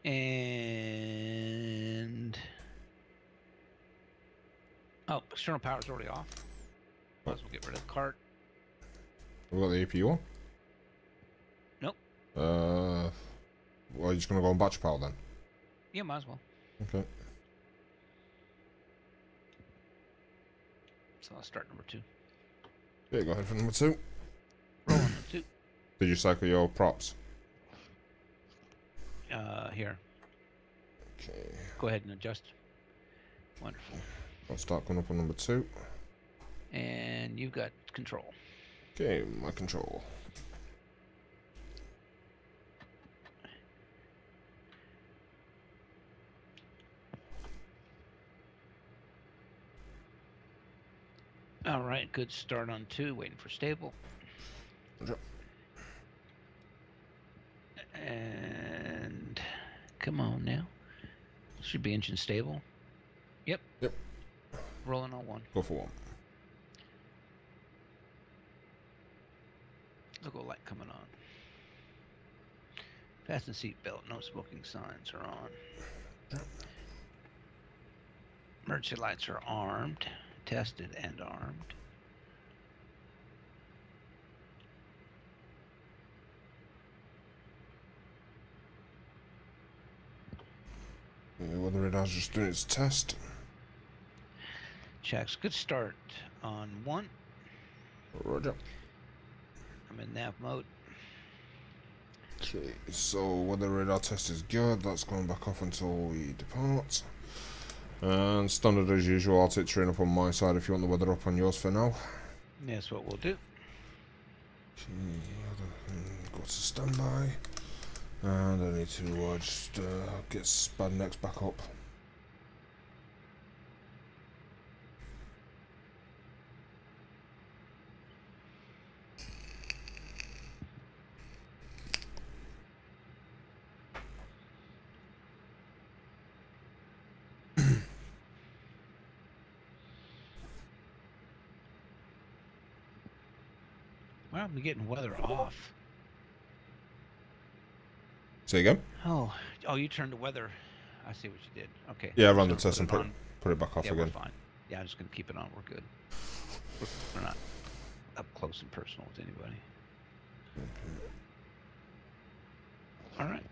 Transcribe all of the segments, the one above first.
And oh, external power's already off. Might as well get rid of the cart. We've got the APU on. Nope. Well, you're just gonna go on battery power then? Yeah, might as well. Okay. So I'll start number 2. Yeah, go ahead for number 2. Roll number 2. Did you cycle your props? Here. Okay. Go ahead and adjust. Wonderful. I'll start going up on number 2. And you've got control. Okay, my control. All right, good start on 2. Waiting for stable. Yep. And come on now. Should be engine stable. Yep. Yep. Rolling on 1. Go for 1. Logo light coming on. Fasten seat belt. No smoking signs are on. Yep. Emergency lights are armed. Tested and armed. Yeah, weather radar's just doing its test. Checks. Good start on 1. Roger. I'm in nav mode. Okay, so weather radar test is good. That's going back off until we depart. And standard as usual, I'll take terrain up on my side if you want the weather up on yours for now. That's what we'll do. Okay, go to standby. And I need to just get Spad next back up. Why are we getting weather off? Say again? Oh, you turned the weather. I see what you did. Okay. Yeah, I ran the test and put it back off yeah, again. We're fine. Yeah, I'm just going to keep it on. We're good. We're not up close and personal with anybody. All right.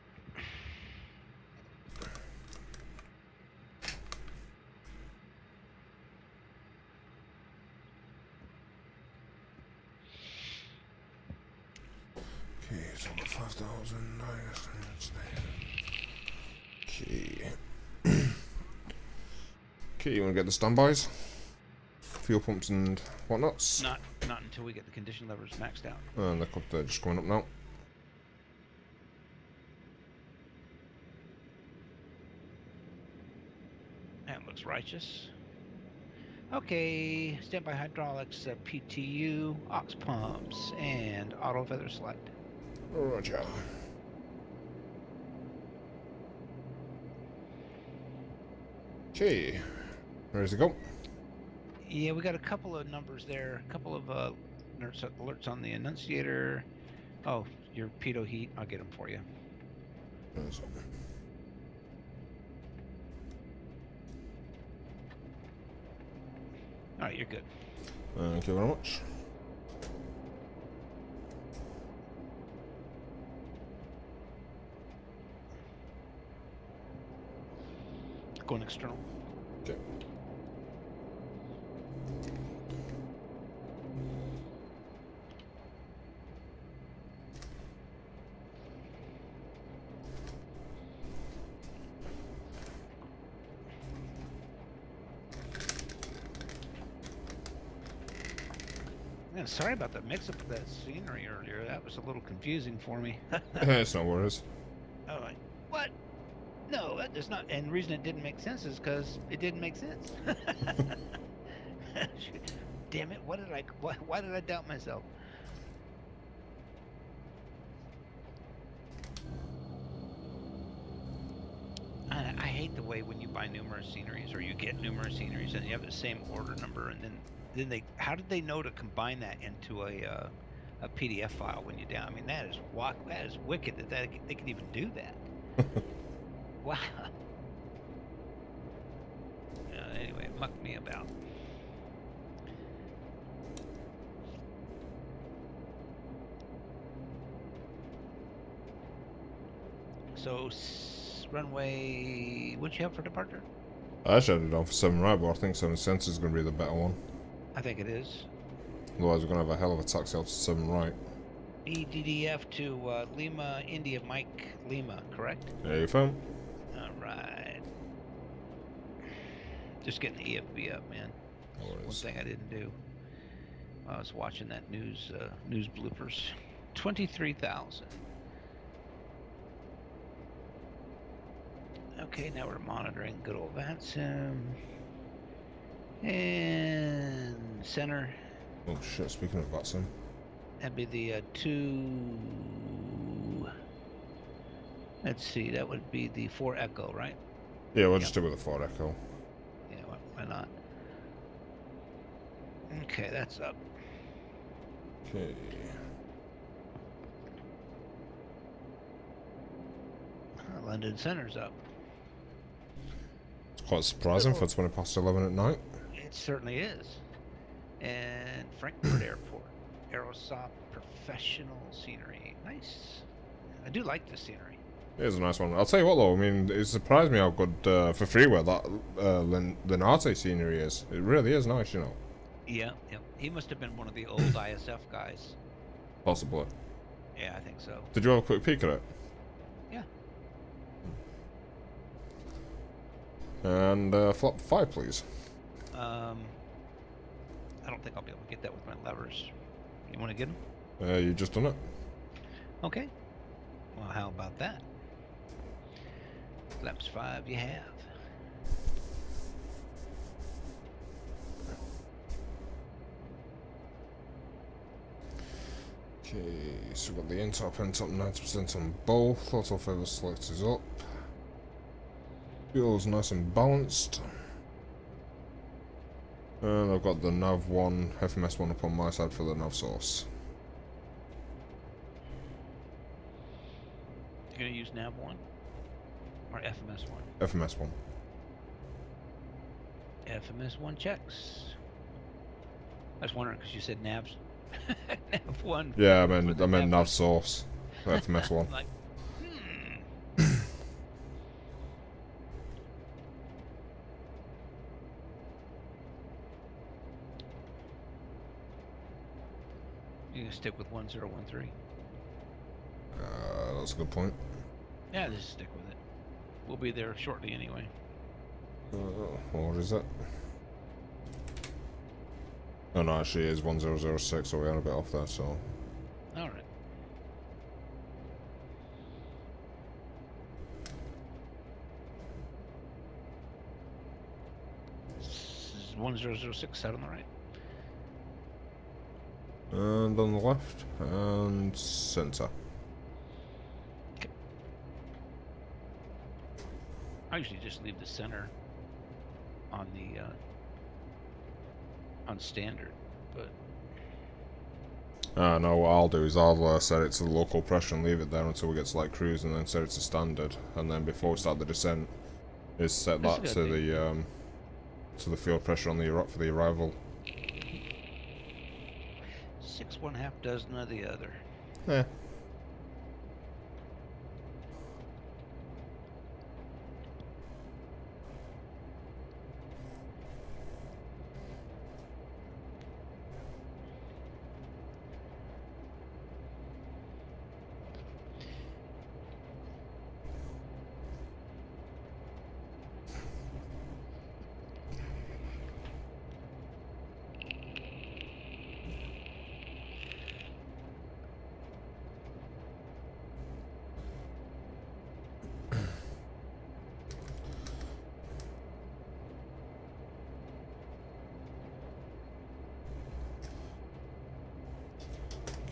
Okay, so I've got 5,000. Okay. Okay, you want to get the standbys? Fuel pumps and whatnots? Not until we get the condition levers maxed out. And they're just going up now. That looks righteous. Okay, standby hydraulics, PTU, aux pumps, and auto feather slide. Roger. Okay, ready to go? Yeah, we got a couple of numbers there, a couple of alerts on the annunciator. Oh, your pitot heat, I'll get them for you. All right, you're good. Thank you very much. Going external. Okay. Man, sorry about the mix-up of that scenery earlier. That was a little confusing for me. It's no worries. Oh, like, what? No, that does not. And the reason it didn't make sense is because it didn't make sense. Damn it! Why did I doubt myself? I hate the way when you buy numerous sceneries or you get numerous sceneries and you have the same order number, and then they, how did they know to combine that into a PDF file when you down? I mean, that is wicked that they can even do that. Wow. Anyway, muck me about. So, runway, what'd you have for departure? I actually had it on for 7 right, but I think 7 cents is going to be the better one. I think it is. Otherwise, we're going to have a hell of a taxi out to 7 right. EDDF to Lima, India, Mike, Lima, correct? There you found. Alright. Just getting the EFB up, man. One thing I didn't do. I was watching that news bloopers. 23,000. Okay, now we're monitoring good old VATSIM. And center. Oh shit, speaking of VATSIM. That'd be the 2... Let's see, that would be the 4 Echo, right? Yeah, we'll just stick with the 4 Echo. Yeah, why not? Okay, that's up. Okay. London Center's up. It's quite surprising for 20 past 11 at night. It certainly is. And Frankfurt Airport. Aerosop Professional Scenery. Nice. I do like this scenery. It is a nice one. I'll tell you what though, I mean, it surprised me how good for freeware that Linate scenery is. It really is nice, you know. Yeah, yeah. He must have been one of the old ISF guys. Possibly. Yeah, I think so. Did you have a quick peek at it? Yeah. And flop 5, please. I don't think I'll be able to get that with my levers. You want to get them? You just done it. Okay. Well, how about that? Flaps 5 you have. Okay, so we've got the in-top, end-top 90% on both. Auto favour select is up. Fuel's nice and balanced. And I've got the nav 1, FMS 1 up on my side for the nav source. You're going to use nav 1? Or FMS 1? FMS 1. FMS 1 checks. I was wondering because you said navs. Nav 1. Yeah, I meant nav source. FMS 1. Like, You gonna stick with 1013? That's a good point. Yeah, just stick with it. We'll be there shortly anyway. What is it? Oh no, actually it is 1006, so we are a bit off there, so... Alright. This is 1006, set on the right. And on the left, and centre. Okay. I usually just leave the center on the on standard, but No, what I'll do is I'll set it to the local pressure and leave it there until we get to like cruise, and then set it to standard, and then before we start the descent, is set that to the field pressure on the for the arrival. 6 1/2 dozen of the other. Yeah.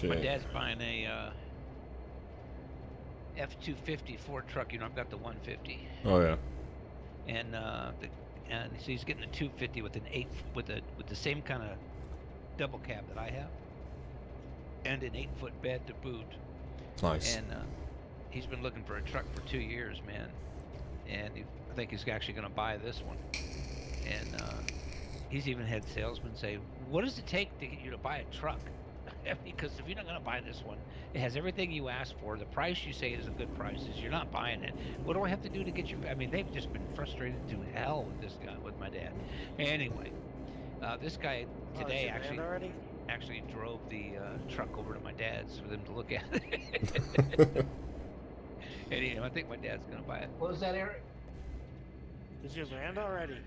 My dad's buying a F-250 Ford truck. You know, I've got the 150. Oh yeah. And and so he's getting a 250 with an 8 with the same kind of double cab that I have, and an 8-foot bed to boot. Nice. And he's been looking for a truck for 2 years, man. and I think he's actually going to buy this one. And he's even had salesmen say, "What does it take to get you to buy a truck?" Because if you're not going to buy this one, it has everything you asked for. The price you say is a good price. Is you're not buying it. What do I have to do to get you? I mean, they've just been frustrated to hell with this guy, with my dad. Anyway, this guy today actually drove the truck over to my dad's for them to look at it. And I think my dad's going to buy it. What was that, Eric? Did you land already?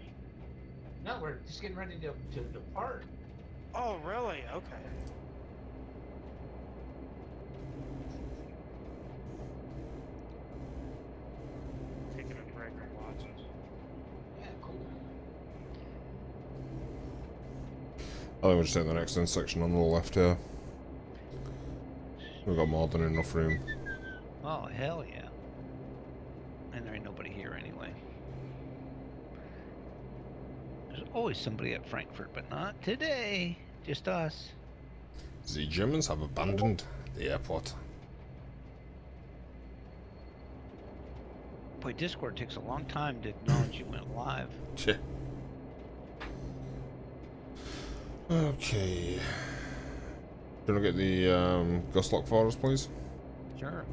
No, we're just getting ready to depart. Oh, really? Okay. Taking a break and watching. Yeah, cool. I think we're just in the next intersection on the left here. We've got more than enough room. Oh, hell yeah. And there ain't nobody here anyway. There's always somebody at Frankfurt, but not today. Just us. The Germans have abandoned the airport. Boy, Discord takes a long time to acknowledge you went live. Shit. Okay. Do you want to get the gust lock for us, please? Sure.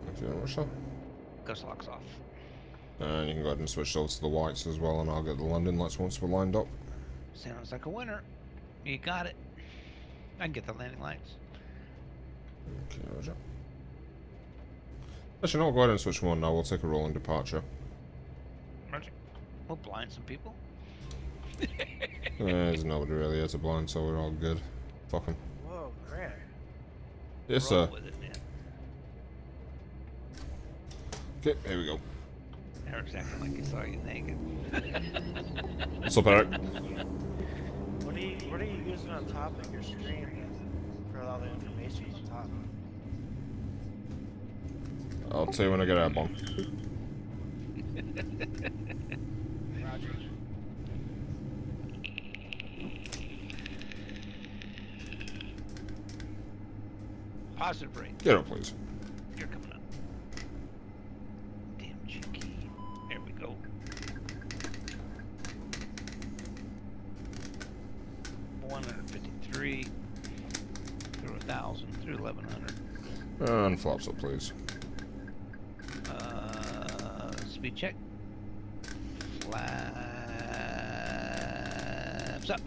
Thank you very much, sir. Gust lock's off. And you can go ahead and switch over to the whites as well, and I'll get the landing lights once we're lined up. Sounds like a winner. You got it. I can get the landing lights. Okay, roger. Actually, no, go ahead and switch one now. We'll take a rolling departure. Roger. We'll blind some people. There's nobody really here to blind, so we're all good. Fuck 'em. Whoa, Grant. Yes, Roll sir. with it, man. Okay, here we go. Eric's acting like he saw you naked. What's up, Eric? What are you using on top of your stream for all the information on top? I'll tell you when I get airborne. Roger. Positive brake. Get up, please. You're coming up. Damn cheeky. There we go. $153 through 1,000 through 1,100. And flaps up, please. Speed check. Flaps up.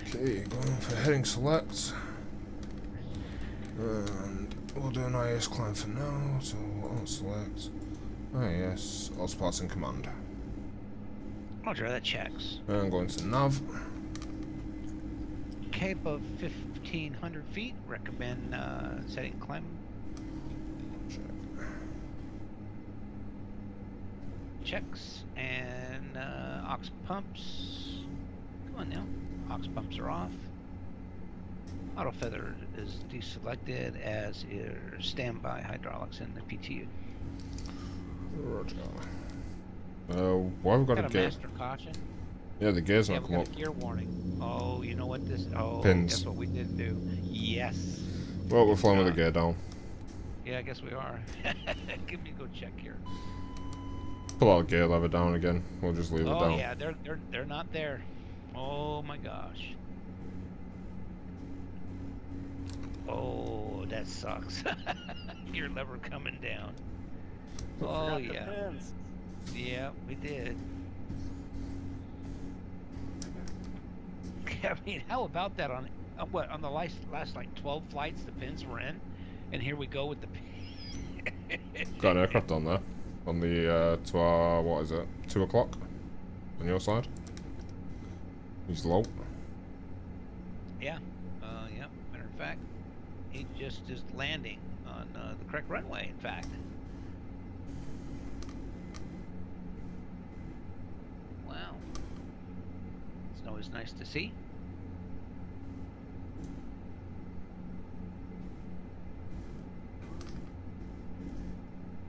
Okay, going for heading select. And we'll do an IS climb for now, so on select. IS, all spots in command. Roger, that checks. And going to nav. Cape of 1,500 feet. Recommend setting climb. Check. Checks. And aux pumps. Come on now. Aux pumps are off. Auto feather is deselected, as is standby hydraulics in the PTU. Roger. Why have we got a gear? master caution. Yeah, the gear's Yeah, not we come got up. a gear warning. Oh, you know what this? Oh, Pins. Guess what we didn't do? Yes. Well, we're flying with the gear down. Yeah, I guess we are. Give me a go check here. Pull out the gear lever down again. We'll just leave it Oh down. yeah, they're not there. Oh my gosh. Oh, that sucks. Gear lever coming down. Oh yeah. Pins. Yeah, we did. I mean, how about that on what, on the last like 12 flights the pins were in, and here we go with the. Got an aircraft on there. On the to our, what is it? 2 o'clock on your side. He's low. Yeah. Yeah. Matter of fact, he just is landing on the correct runway. In fact. Wow. It's always nice to see.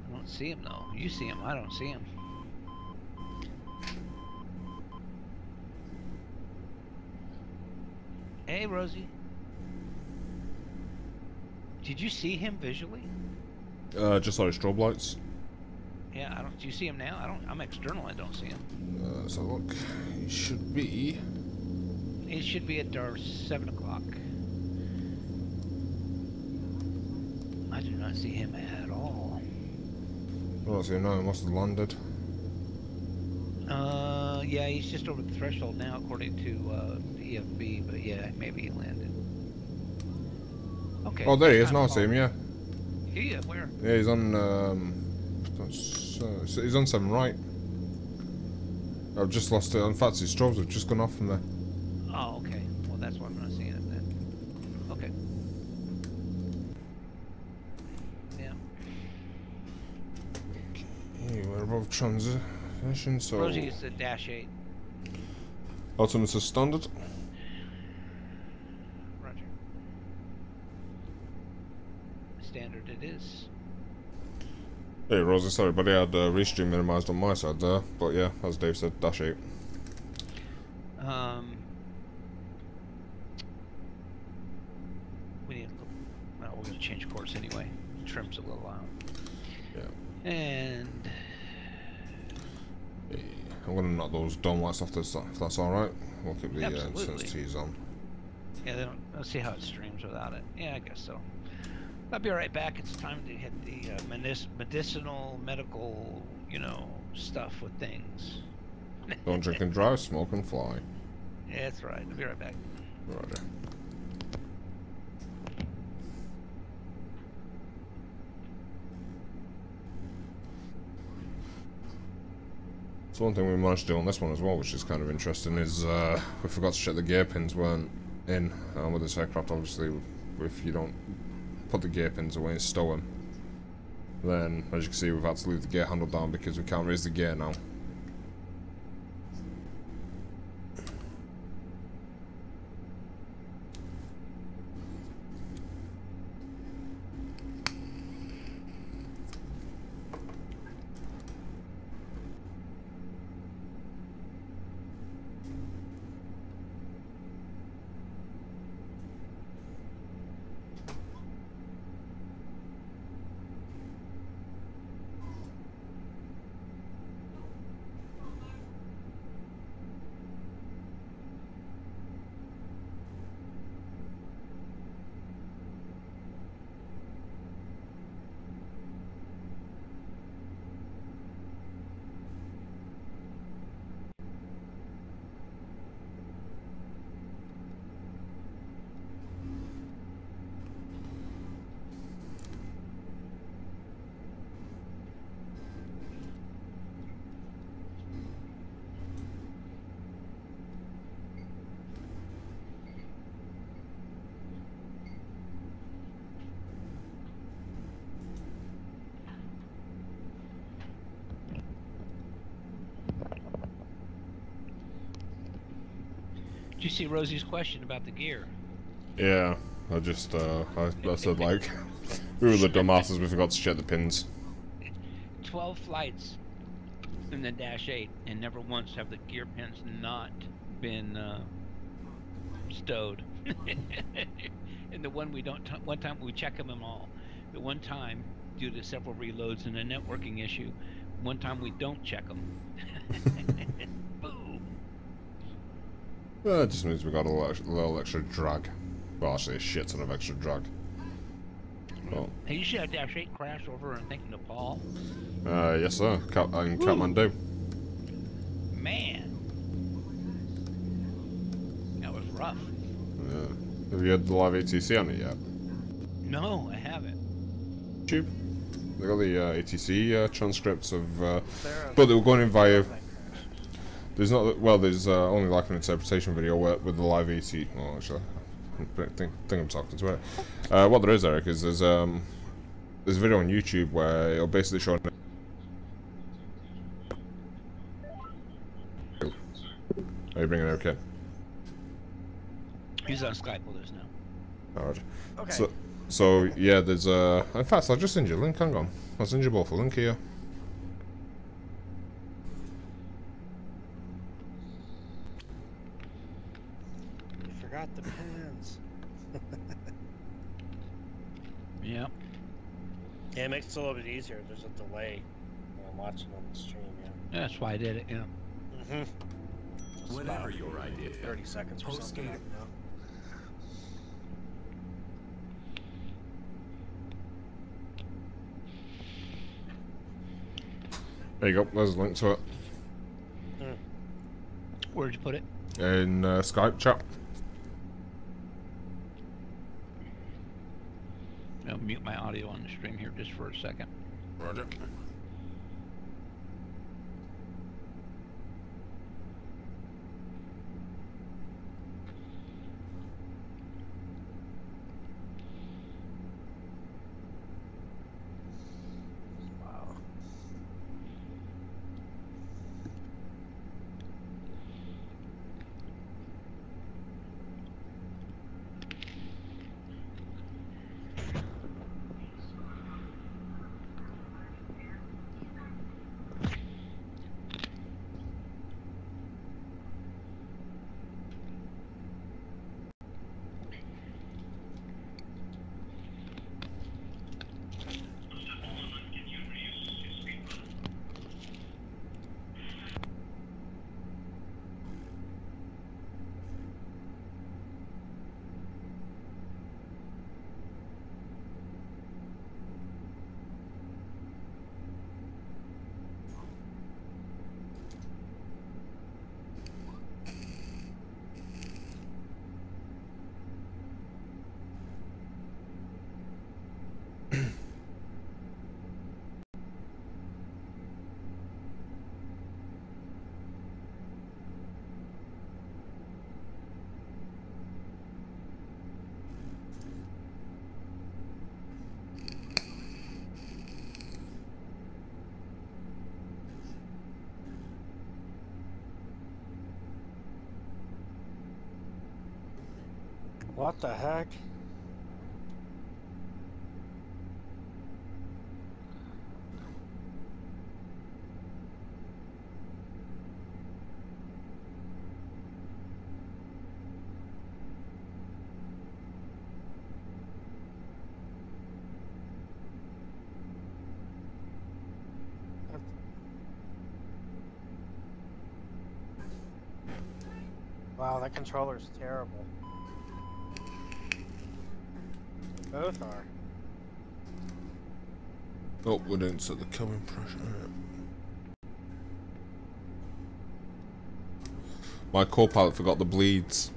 I don't see him though. You see him. I don't see him. Hey, Rosie. Did you see him visually? Just like strobe lights. Yeah, I don't. Do you see him now? I don't. I'm external. I don't see him. Let's have a look. He should be. It should be at our 7 o'clock. I do not see him at all. I don't see him now. He must have landed. Yeah, he's just over the threshold now, according to the EFB. But yeah, maybe he landed. Okay. Oh, there he is. Now I see him. Yeah. Yeah, where? Yeah, he's on. He's on 7 right. I've just lost it. In fact, his strobes have just gone off from there. Oh, okay. Well, that's why I'm not seeing it then. Okay. Yeah. Okay, we're above transition, so. Rosie is the -8. Ultimate is standard. Roger. Standard it is. Hey Rosie, sorry, buddy, I had restream minimized on my side there, but yeah, as Dave said, -8. We need. Well, we're gonna change course anyway. Trim's a little out. Yeah. And Hey, I'm gonna knock those dome lights off this, if that's alright. We'll keep the Absolutely. sensitivities on. yeah, they don't. Let's see how it streams without it. Yeah, I guess so. I'll be right back. It's time to hit the medicinal, medical, stuff with things. Don't drink and drive, smoke and fly. Yeah, that's right. I'll be right back. Roger. So one thing we managed to do on this one as well, which is kind of interesting, is we forgot to check the gear pins weren't in. With this aircraft, obviously, if you don't put the gear pins away and stow them, then as you can see, we've had to leave the gear handle down because we can't raise the gear now. Did you see Rosie's question about the gear? Yeah, I just, I said like, we were the dumbasses, we forgot to check the pins. 12 flights in the -8, and never once have the gear pins not been stowed. And the one we don't, one time we check them all. The one time, due to several reloads and a networking issue, one time we don't check them. Boom. Well, it just means we got a little extra drag. Well, actually a shit ton of extra drag. Well, Hey, you should have -8 crash over, I think, Nepal. yes sir, in Kathmandu. Man. That was rough. Yeah. Have you had the live ATC on it yet? No, I haven't. YouTube. They got the ATC transcripts of, but they were going in via. There's not there's only like an interpretation video with the live ATC. Well, actually, I think I'm talking to it. What there is, Eric, is there's a video on YouTube where it'll basically show. Are you bringing it okay? He's on Skype with us now. Alright. Okay. So yeah, there's in fact, I'll just send you a link. Hang on, I'll send you both a link here. You forgot the pins. Yep. Yeah, it makes it a little bit easier. There's a delay when I'm watching on the stream. Yeah. That's why I did it. Yeah. Whatever your idea. 30 seconds or something. Post-game. You know? There you go. There's a link to it Where'd you put it? in Skype chat. I'll mute my audio on the stream here just for a second. Roger. Wow. What the heck? Wow, that controller's terrible. They both are. Oh, we didn't set the cabin pressure. My co-pilot forgot the bleeds.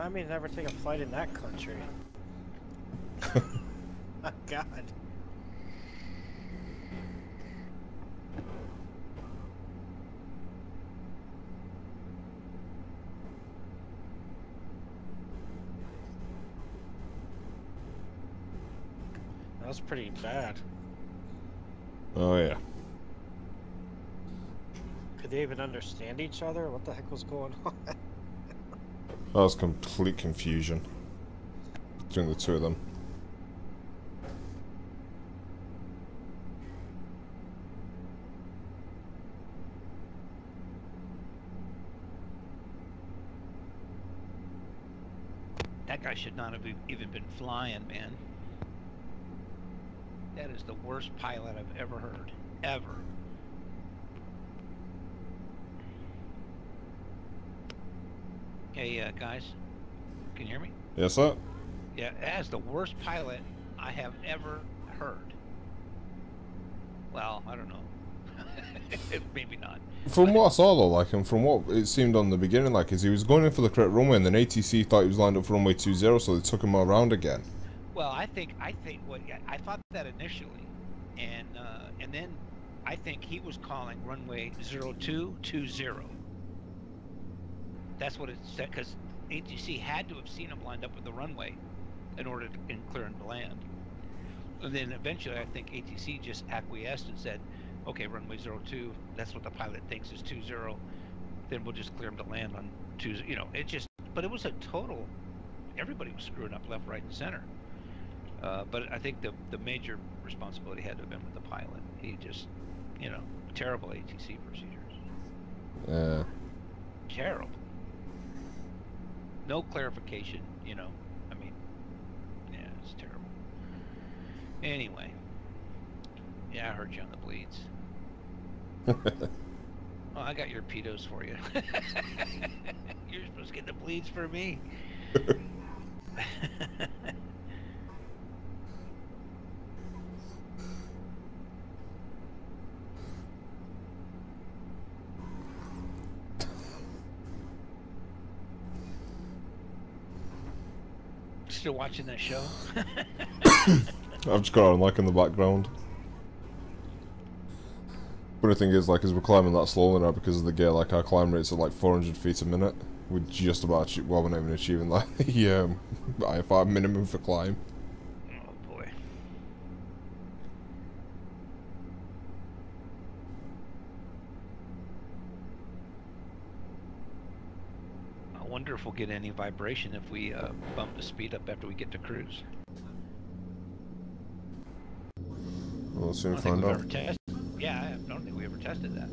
Time me to never take a flight in that country. My God. That was pretty bad. Oh yeah. Could they even understand each other? What the heck was going on? That was complete confusion between the two of them. That guy should not have even been flying, man. That is the worst pilot I've ever heard. Ever. Hey, guys. Can you hear me? Yes, sir. Yeah, that is the worst pilot I have ever heard. Well, I don't know. Maybe not. From what I saw though, like, and from what it seemed on the beginning, like, is he was going in for the correct runway, and then ATC thought he was lined up for runway 20, so they took him around again. Well, I think what I thought that initially, and then I think he was calling runway 0220. That's what it said, because ATC had to have seen him lined up with the runway in order to clear him to land. And then eventually, I think ATC just acquiesced and said, "Okay, runway 02. That's what the pilot thinks is 20. Then we'll just clear him to land on 20." You know, it just. But it was a total. Everybody was screwing up left, right, and center. But I think the major responsibility had to have been with the pilot. He just, you know, terrible ATC procedures. Yeah. Terrible. No clarification, you know. I mean, yeah, it's terrible. Anyway. Yeah, I heard you on the bleeds. Well, I got your pedos for you. You're supposed to get the bleeds for me. Still watching that show? I've just got it on, like, in the background. Funny thing is, like, as we're climbing that slowly now because of the gear, like, our climb rates are like 400 feet a minute. We're just about, well, we're not even achieving, like, the IFR minimum for climb. Oh boy. I wonder if we'll get any vibration if we bump the speed up after we get to cruise. We'll soon I don't think find we've out. ever tested. Yeah, I don't think we ever tested that.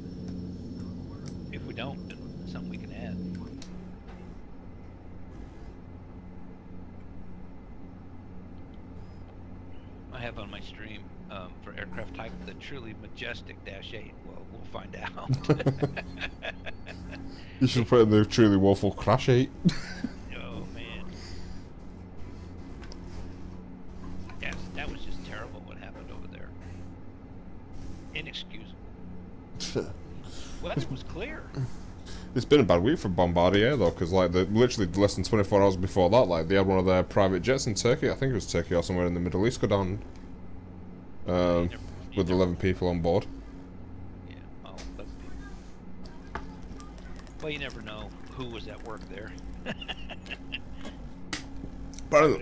If we don't, then it's something we can add. I have on my stream for aircraft type the truly majestic Dash 8. Well, we'll find out. You should put in the truly woeful Crash 8. Oh man. Yes, that was just terrible what happened over there. Inexcusable. Weather was clear. It's been a bad week for Bombardier though, because like literally less than 24 hours before that, like they had one of their private jets in Turkey. I think it was Turkey or somewhere in the Middle East go down with 11 people on board. Yeah, oh, 11 people. Well, you never know who was at work there. But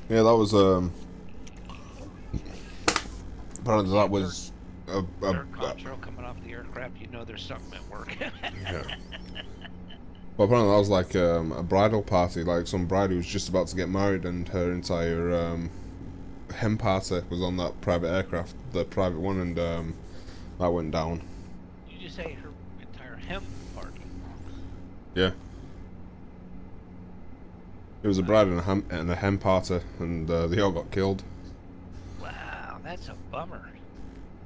yeah, that was apparently that was third contrail coming off the aircraft. You know there's something at work. yeah. Well, apparently that was like a bridal party, like some bride who was just about to get married, and her entire hen party was on that private aircraft, the private one, and that went down. You just say her entire hem party. Yeah. It was a bride and a hen party, and they all got killed. Wow, that's a bummer.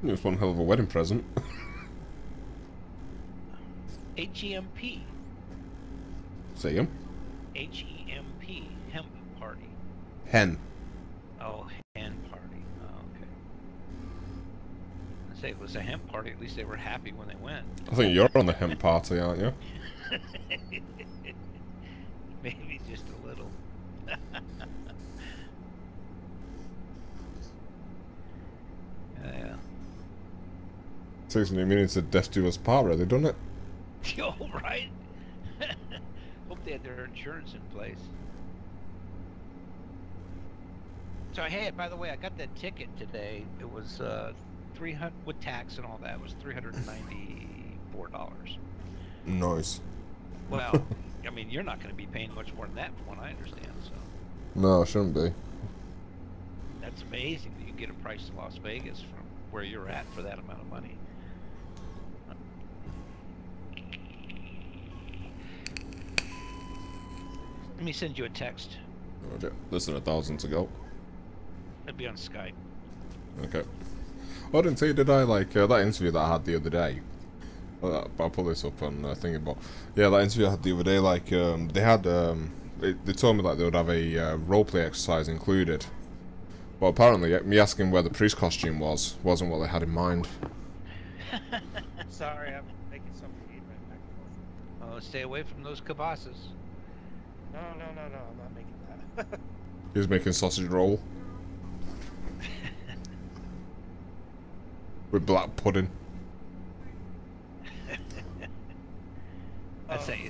It was one hell of a wedding present. HEMP. See him? HEMP. Hemp party. Hen. Oh, hen party. Oh, okay. I say it was a hemp party. At least they were happy when they went. I think you're on the hen party, aren't you? Maybe just a little. Yeah. 6 minutes of death to us part, really, doesn't it? Yo, right? Hope they had their insurance in place. So hey, by the way, I got that ticket today. It was 300 with tax and all that. It was $394. Nice. Well, I mean, you're not going to be paying much more than that, from what I understand. So No, it shouldn't be. that's amazing that you get a price to Las Vegas from where you're at for that amount of money. Let me send you a text. Less than 1,000 to go. It'll be on Skype. Okay. Oh, I didn't say, did I? Like, that interview that I had the other day. I'll pull this up on thingy, but yeah, that interview I had the other day, like, they had, they told me that they would have a roleplay exercise included. But apparently, me asking where the priest costume wasn't what they had in mind. Sorry, I'm making some feedback back and forth. Oh, stay away from those kibosses. No, I'm not making that. He was making sausage roll. With black pudding. I sent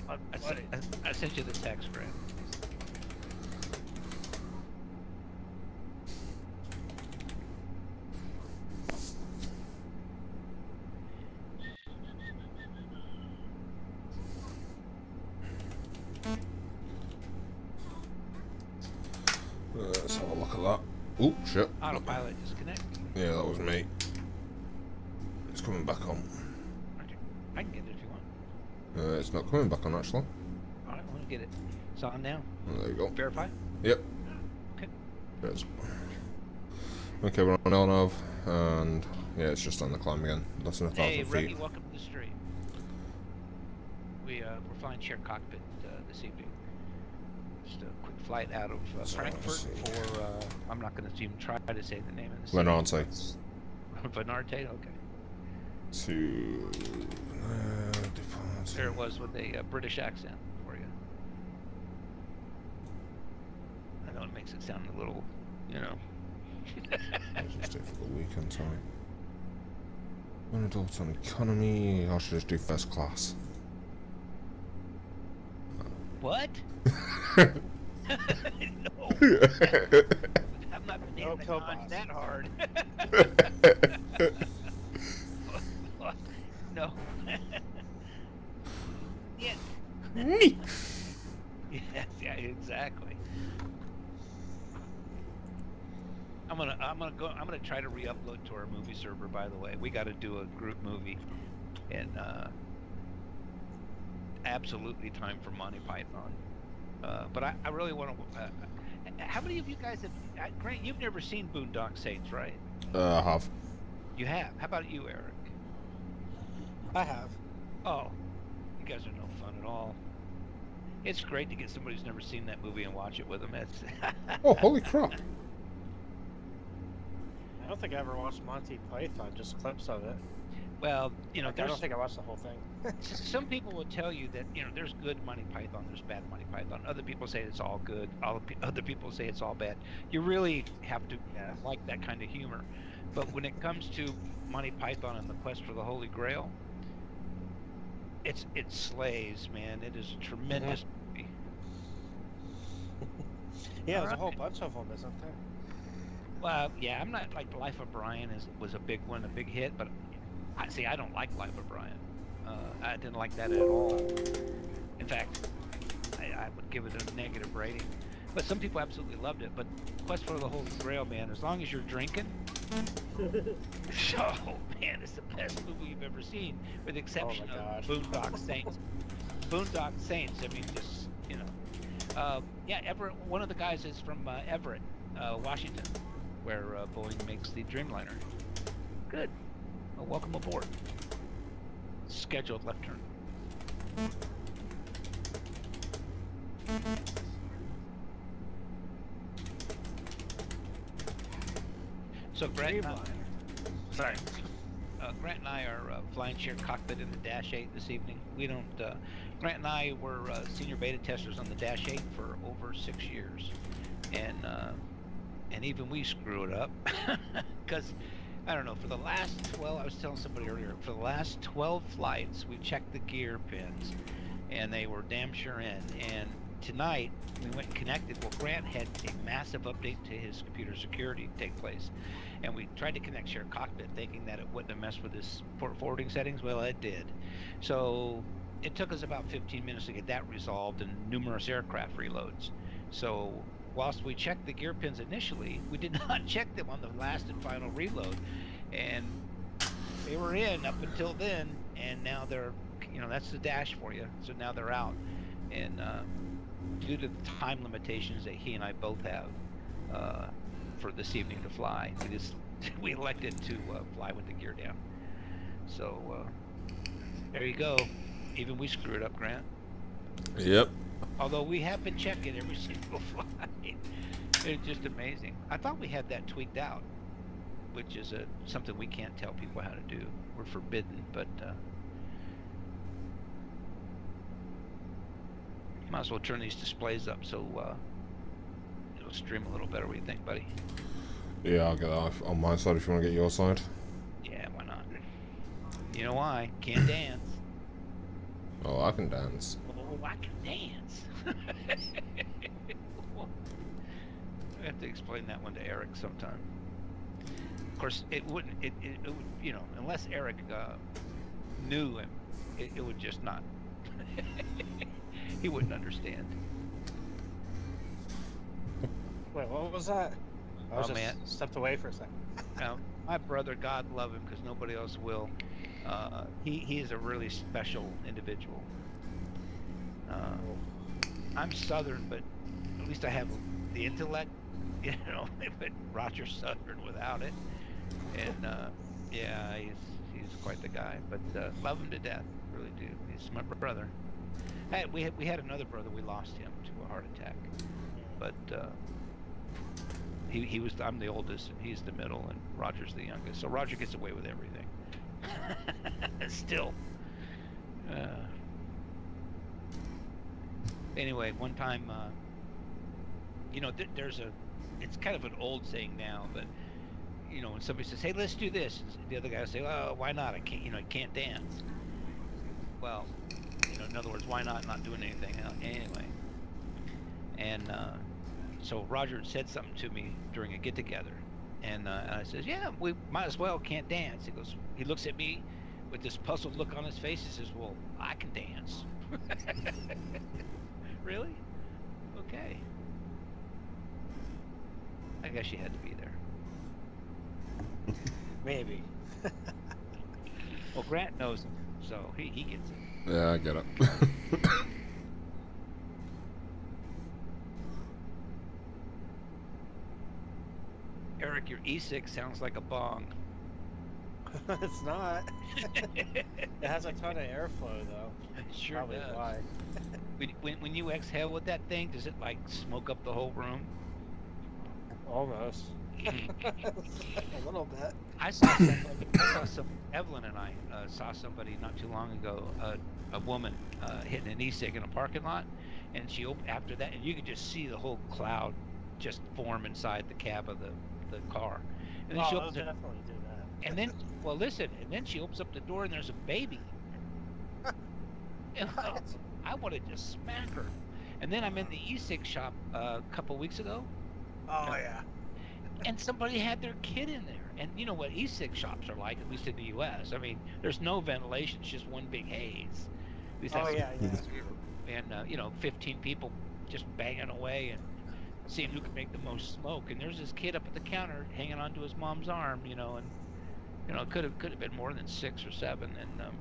you the text, Brad. Let's have a look at that. Oh, shit. Autopilot disconnect. Yeah, that was me. It's coming back on. Okay. I can get it if you want. It's not coming back on, actually. Alright, I'm gonna get it. It's on now. Oh, there you go. Verify? Yep. Okay. Yes. Okay, we're on Elnov, and yeah, it's just on the climb again. Less than 1,000 Hey, feet. Remy, welcome to the stream. We're flying shared cockpit this evening. Just a quick flight out of Frankfurt for, I'm not going to even try to say the name of the city. Lenante. Venarte? Okay. To... deposit. There it was with a British accent for you. I know it makes it sound a little, you know. Just do it for the weekend time. One adult on economy. I should just do first class. What? No. I'm not been able to dodge that hard. No. Yeah. Yes, yeah, exactly. I'm gonna try to re-upload to our movie server, by the way. We gotta do a group movie, and absolutely time for Monty Python. But I really want to. How many of you guys have? Grant, you've never seen Boondock Saints, right? I have. You have. How about you, Eric? I have. Oh, you guys are no fun at all. It's great to get somebody who's never seen that movie and watch it with them. It's Oh, holy crap. I don't think I ever watched Monty Python, just clips of it. Well, you know, Like, I don't think I watched the whole thing. some people will tell you that, you know, there's good Monty Python, there's bad Monty Python. Other people say it's all good. Other people say it's all bad. You really have to like that kind of humor. But when it comes to Monty Python and the Quest for the Holy Grail, it slays, man. It is a tremendous movie. Yeah, there's a Alright. whole bunch of them, isn't there? Well, yeah, I'm not like Life of Brian was a big one, a big hit, but I don't like Life of Brian. I didn't like that at all. In fact, I would give it a negative rating. But some people absolutely loved it. But Quest for the Holy Grail, man, as long as you're drinking, oh man, it's the best movie you've ever seen, with the exception of Boondock Saints. Boondock Saints, I mean, just, you know. Yeah, Everett, one of the guys is from Everett, Washington, where Boeing makes the Dreamliner. Good. Well, welcome aboard. Scheduled left turn. So Grant and Grant and I are flying shared cockpit in the Dash 8 this evening. We don't Grant and I were senior beta testers on the Dash 8 for over 6 years, and even we screw it up because I don't know. For the last I was telling somebody earlier, for the last 12 flights, we checked the gear pins, and they were damn sure in. And tonight we went and connected. Well, Grant had a massive update to his computer security take place, and we tried to connect share cockpit thinking that it wouldn't have messed with his port forwarding settings. Well, it did. So it took us about 15 minutes to get that resolved and numerous aircraft reloads. So whilst we checked the gear pins initially, we did not check them on the last and final reload, and they were in up until then, and now they're, that's the Dash for you. So now they're out, and due to the time limitations that he and I both have for this evening to fly, we elected to fly with the gear down. So there you go. Even we screwed up, Grant. Yep. Although we have been checking every single flight. It's just amazing. I thought we had that tweaked out, which is something we can't tell people how to do. We're forbidden, but might as well turn these displays up so it'll stream a little better. What do you think, buddy? Yeah, I'll get that on my side if you want to get your side. Yeah, why not? You know why? Can't dance. Oh, I can dance. Oh, I can dance. I have to explain that one to Eric sometime. Of course, it wouldn't. It would, unless Eric knew him, it would just not. He wouldn't understand. Wait, what was that? I was just stepped away for a second. My brother, God love him, because nobody else will. He is a really special individual. I'm Southern, but at least I have the intellect, but Roger's Southern without it. And yeah, he's quite the guy, but love him to death, really do. He's my brother. We had another brother, we lost him to a heart attack, but he was, I'm the oldest and he's the middle and Roger's the youngest, so Roger gets away with everything. Still. Anyway, one time, it's kind of an old saying now, but when somebody says, "Hey, let's do this," the other guy will say, "Oh, why not? I can't, I can't dance." Well, in other words, why not doing anything anyway? And so Roger said something to me during a get-together, and I says, "Yeah, we might as well. Can't dance." He looks at me with this puzzled look on his face. He says, "Well, I can dance." Really? Okay. I guess you had to be there. Maybe. Well, Grant knows him, so he gets it. Yeah, I get it. Eric, your E6 sounds like a bong. It's not. It has a ton of airflow, though. It sure Probably does. why. When you exhale with that thing, does it like smoke up the whole room? Almost. A little bit. Evelyn and I saw somebody not too long ago, a woman hitting an e-cig in a parking lot, and she opened after that, and you could just see the whole cloud just form inside the cab of the car. And then she opens it, definitely do that. and then, well, listen, and then she opens up the door, and there's a baby. And I want to just smack her. And then I'm in the e-cig shop a couple weeks ago. Oh yeah. And somebody had their kid in there. And you know what e-cig shops are like, at least in the U.S. I mean, there's no ventilation; it's just one big haze. At least that's and 15 people just banging away and seeing who can make the most smoke. And there's this kid up at the counter hanging onto his mom's arm, and it could have been more than 6 or 7, and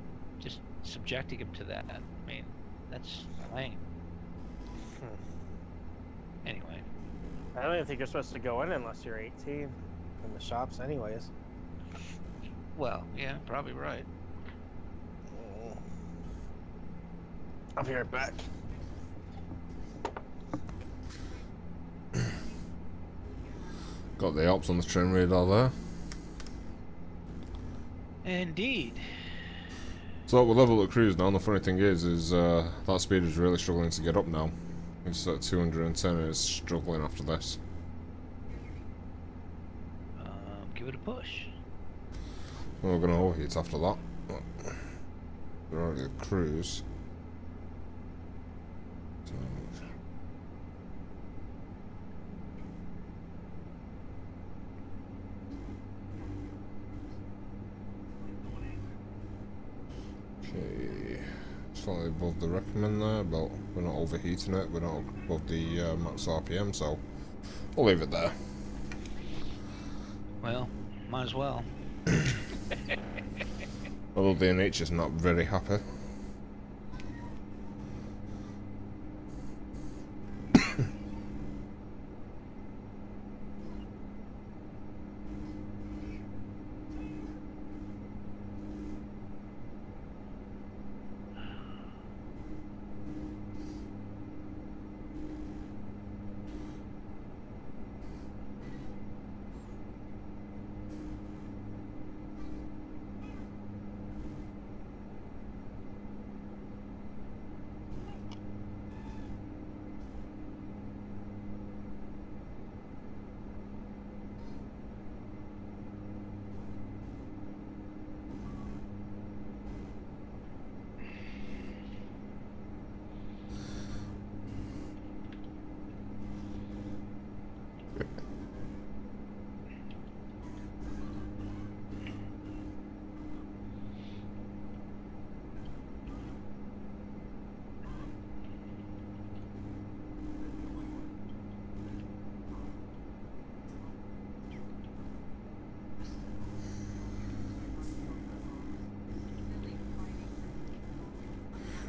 just subjecting him to that. I mean, that's lame. Anyway. I don't even think you're supposed to go in unless you're 18 in the shops anyways. Well, yeah, probably right. I'll be right back. Got the ops on the trim radar there. Indeed. So we're level at cruise now, and the funny thing is that speed is really struggling to get up now. It's at 210 and it's struggling after this. Give it a push. Well, we're going to overheat after that. We're already at cruise. So okay, slightly above the recommend there, but we're not overheating it, we're not above the max RPM, so we'll leave it there. Well, might as well. Although the NH is not very happy.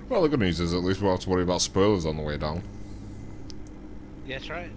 Well, the good news is at least we won't have to worry about spoilers on the way down. Yeah, that's right.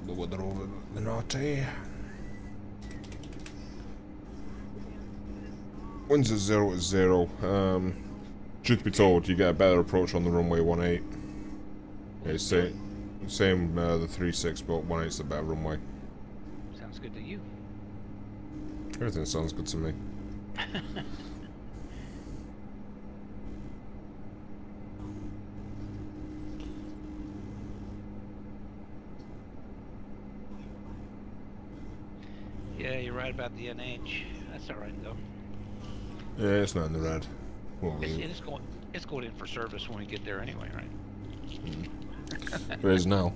The weather over Minati. Winds at 0 is 0. Truth be told, you get a better approach on the runway 18. Yeah, same the 36, but 18's the better runway. Sounds good to you. Everything sounds good to me. Yeah, you're right about the NH. That's all right though. Yeah, it's not in the red. Well, It's going in for service when we get there anyway, right? It is now.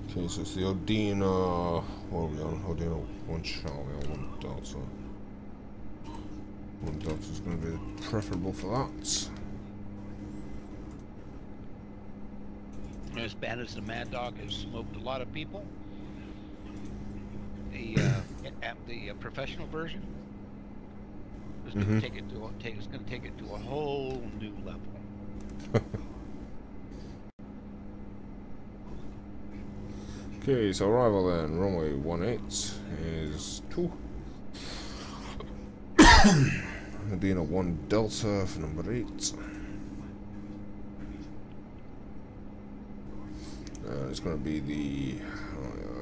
Okay, so it's the Odina. What are we on? Odina 1 Charlie or 1 Delta. 1 Delta is going to be preferable for that. As bad as the Mad Dog has smoked a lot of people, the professional version is going to take it to a whole new level. Okay, so arrival then, runway 18 is 2. Medina 1 Delta for number 8. It's going to be the...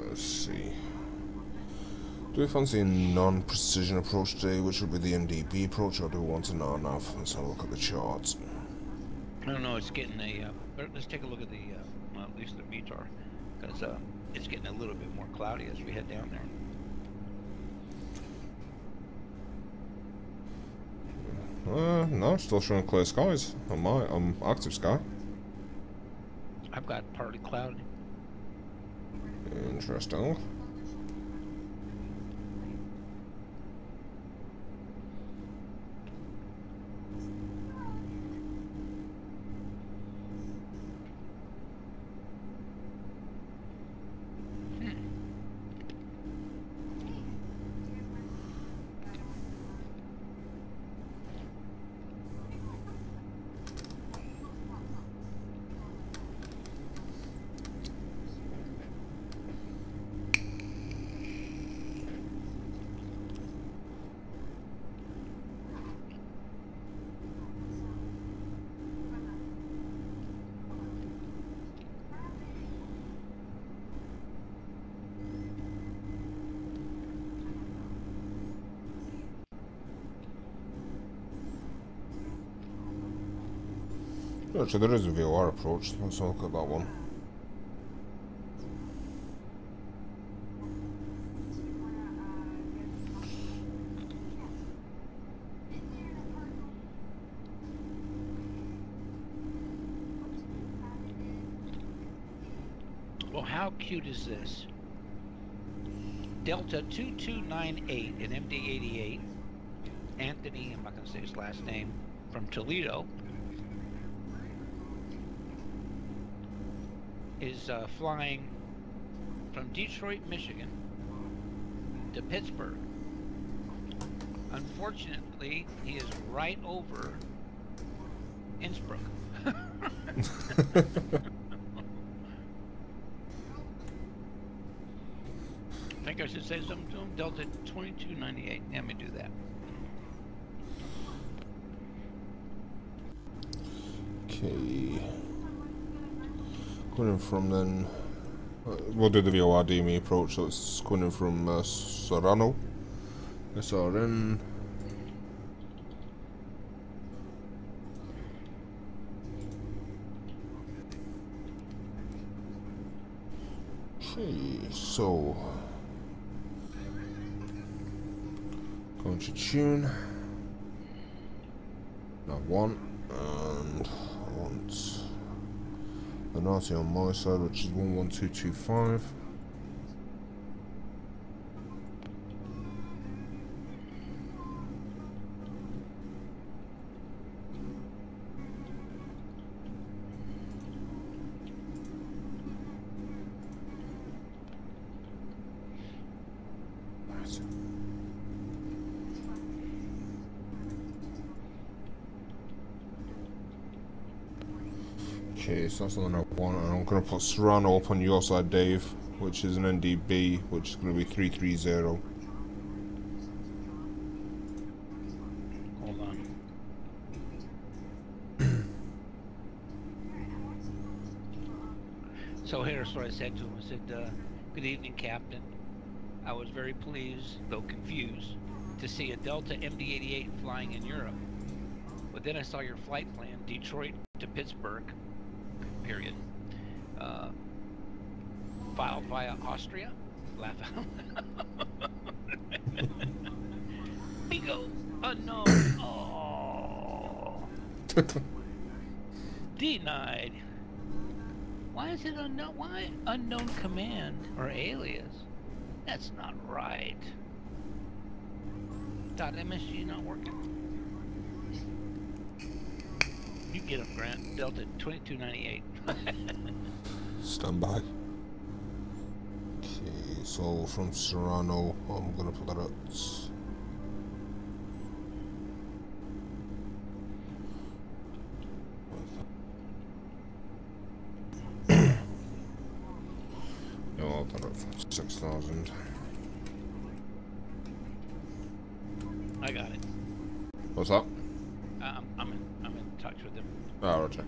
let's see. Do we fancy a non-precision approach today, which would be the NDB approach, or do we want a nav? Let's have a look at the charts. I don't know, it's getting a... let's take a look at the... well, at least the VTOR, because it's getting a little bit more cloudy as we head down there. No, still showing clear skies on active sky. I've got partly cloudy. Interesting. Actually, there is a VOR approach. Let's have a look at that one. Well, how cute is this? Delta 2298 in MD88. Anthony, I'm not going to say his last name, from Toledo, is flying from Detroit, Michigan to Pittsburgh. Unfortunately, he is right over Innsbruck. I think I should say something to him. Delta 2298. Let me do that. Okay. Going in from then, we'll do the VOR DME approach, so it's going in from Serrano, SRN. Okay, so going to tune. Now one, and I want the Nazi on my side, which is 11225. Okay, so that's the one I want, and I'm going to put Serrano up on your side, Dave, which is an NDB, which is going to be 330. Hold on. So here's what I said to him. I said, good evening, Captain. I was very pleased, though confused, to see a Delta MD-88 flying in Europe. But then I saw your flight plan, Detroit to Pittsburgh, period. Filed via Austria. Laugh out. Bingo. Unknown. Oh. Denied. Why is it unknown? Why unknown command or alias? That's not right. .msg not working. You get him, Grant. Delta 2298. Stand by. Okay, so from Serrano, I'm gonna put that at no, I'll put it at 6,000. I got it. What's that? I'm in touch with him. Oh, roger.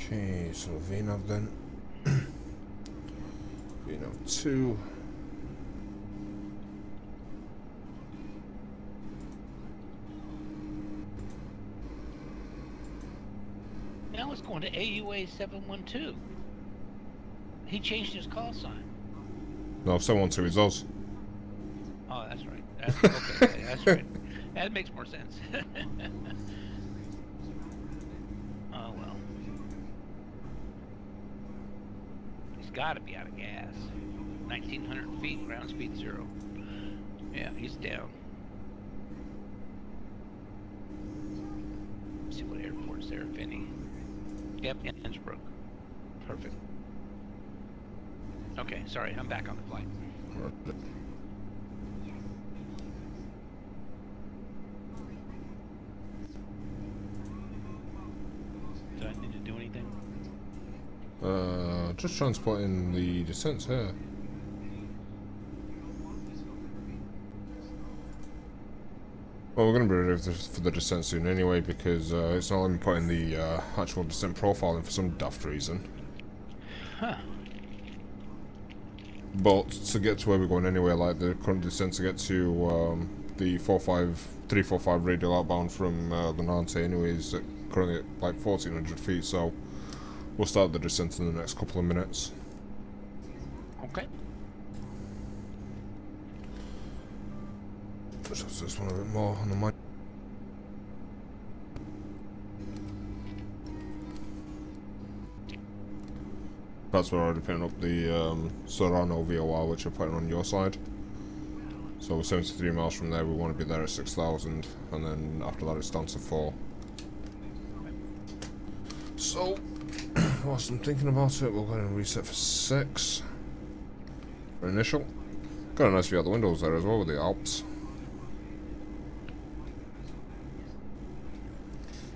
Okay, so VNAV then. VNAV 2. Now it's going to AUA 712. He changed his call sign. No, 712 is us. Oh, that's right. That's, okay, that's right. That makes more sense. Oh well. He's got to be out of gas. 1,900 feet, ground speed 0. Yeah, he's down. Let's see what airport's there, if any. Yep, Innsbruck. Perfect. Okay, sorry, I'm back on the flight. Do I need to do anything? Just transporting the descents here. Well, we're going to be ready for the descent soon anyway, because it's not letting me put in the actual descent profile in for some daft reason. Huh. But to get to where we're going anyway, like the current descent to get to the 345 radial outbound from the Nantes anyway is currently at like 1,400 feet, so we'll start the descent in the next couple of minutes. Okay. Just this one a bit more on the mic. That's where I'm already putting up the Serrano VOR, which I'm putting on your side. So we're 73 miles from there, we want to be there at 6,000, and then after that it's down to 4. So, whilst I'm thinking about it, we'll go ahead and reset for 6 for initial. Got a nice view out the windows there as well with the Alps.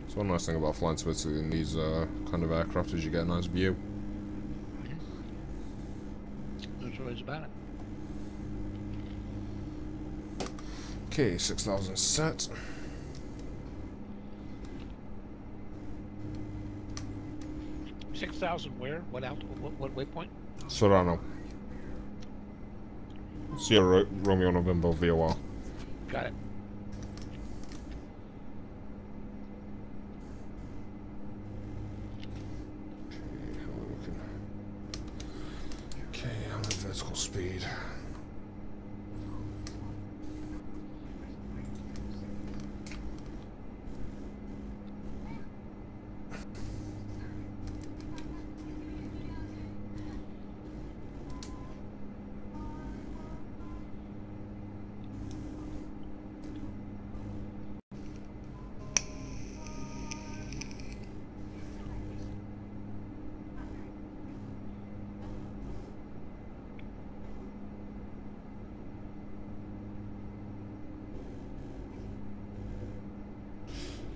So one nice thing about flying to Italy in these kind of aircraft is you get a nice view. That's what it's about it. Okay, 6,000 set. $6,000 where? What what waypoint? Serrano. Sierra Romeo November VOR. Got it. Okay, I'm at vertical speed.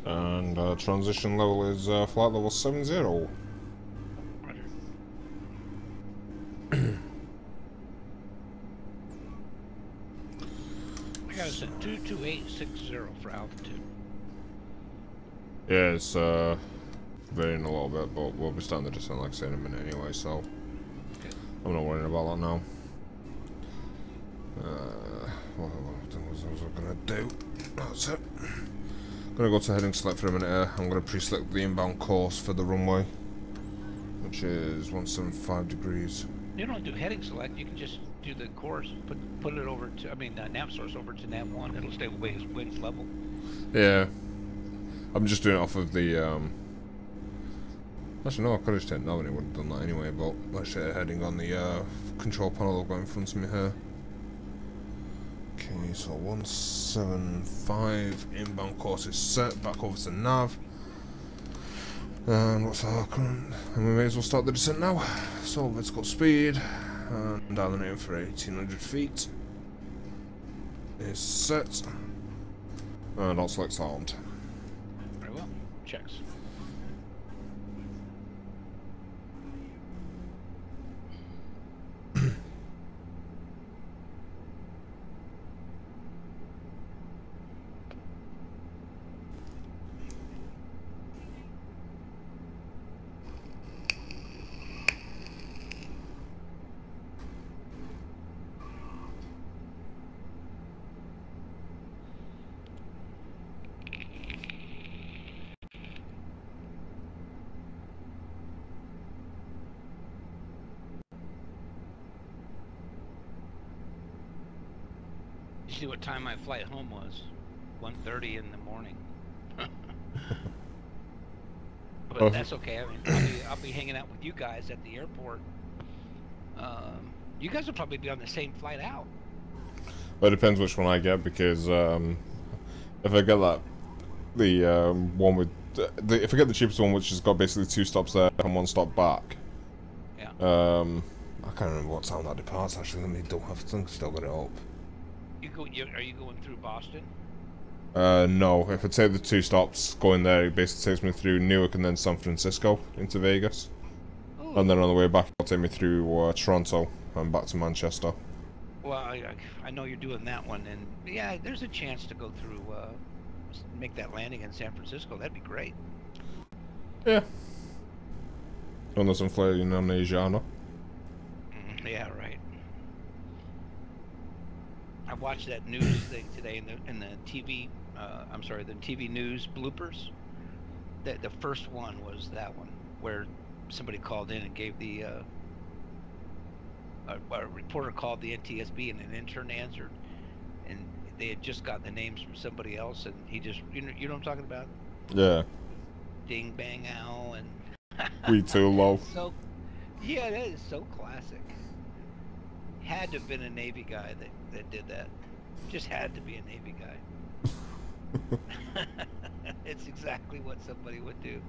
And transition level is flight level 70. Roger. I got us at 22860 for altitude. Yeah, it's varying a little bit, but we'll be starting the descent like I say in a minute anyway, so Okay. I'm not worrying about that now. What was I gonna do? That's it. Gonna go to heading select for a minute here. I'm gonna pre-select the inbound course for the runway, which is 175 degrees. You don't do heading select. You can just do the course. Put it over to. I mean, nav source over to nav 1. It'll stay wings level. Yeah, I'm just doing it off of the. Actually, no, I could have just taken that and it would have done that anyway. But let's say heading on the control panel I've got in front of me here. Okay, so 175 inbound course is set. Back over to nav. And what's our current? And we may as well start the descent now. So vertical speed and dialing in for 1800 feet is set. And I'll select armed. Very well. Checks. You see what time my flight home was? 1:30 in the morning. But that's okay. I mean, I'll be hanging out with you guys at the airport. You guys will probably be on the same flight out. Well, it depends which one I get, because if I get that, the one with if I get the cheapest one, which has got basically 2 stops there and 1 stop back. Yeah. I can't remember what time that departs. Actually, let me still got it up. Are you going through Boston? No. If I take the 2 stops going there, it basically takes me through Newark and then San Francisco into Vegas. Ooh. And then on the way back, it'll take me through Toronto and back to Manchester. Well, I know you're doing that one, and yeah, there's a chance to go through, make that landing in San Francisco. That'd be great. Yeah. On some flying on Asiana. Yeah, right. I watched that news thing today in the TV. I'm sorry, the TV news bloopers. The first one was that one where somebody called in and gave the a reporter called the NTSB and an intern answered, and they had just gotten the names from somebody else, and he just you know what I'm talking about? Yeah. Ding bang ow and. We too low. So, yeah, that is so classic. Had to have been a Navy guy that did that. Just had to be a Navy guy. It's exactly what somebody would do.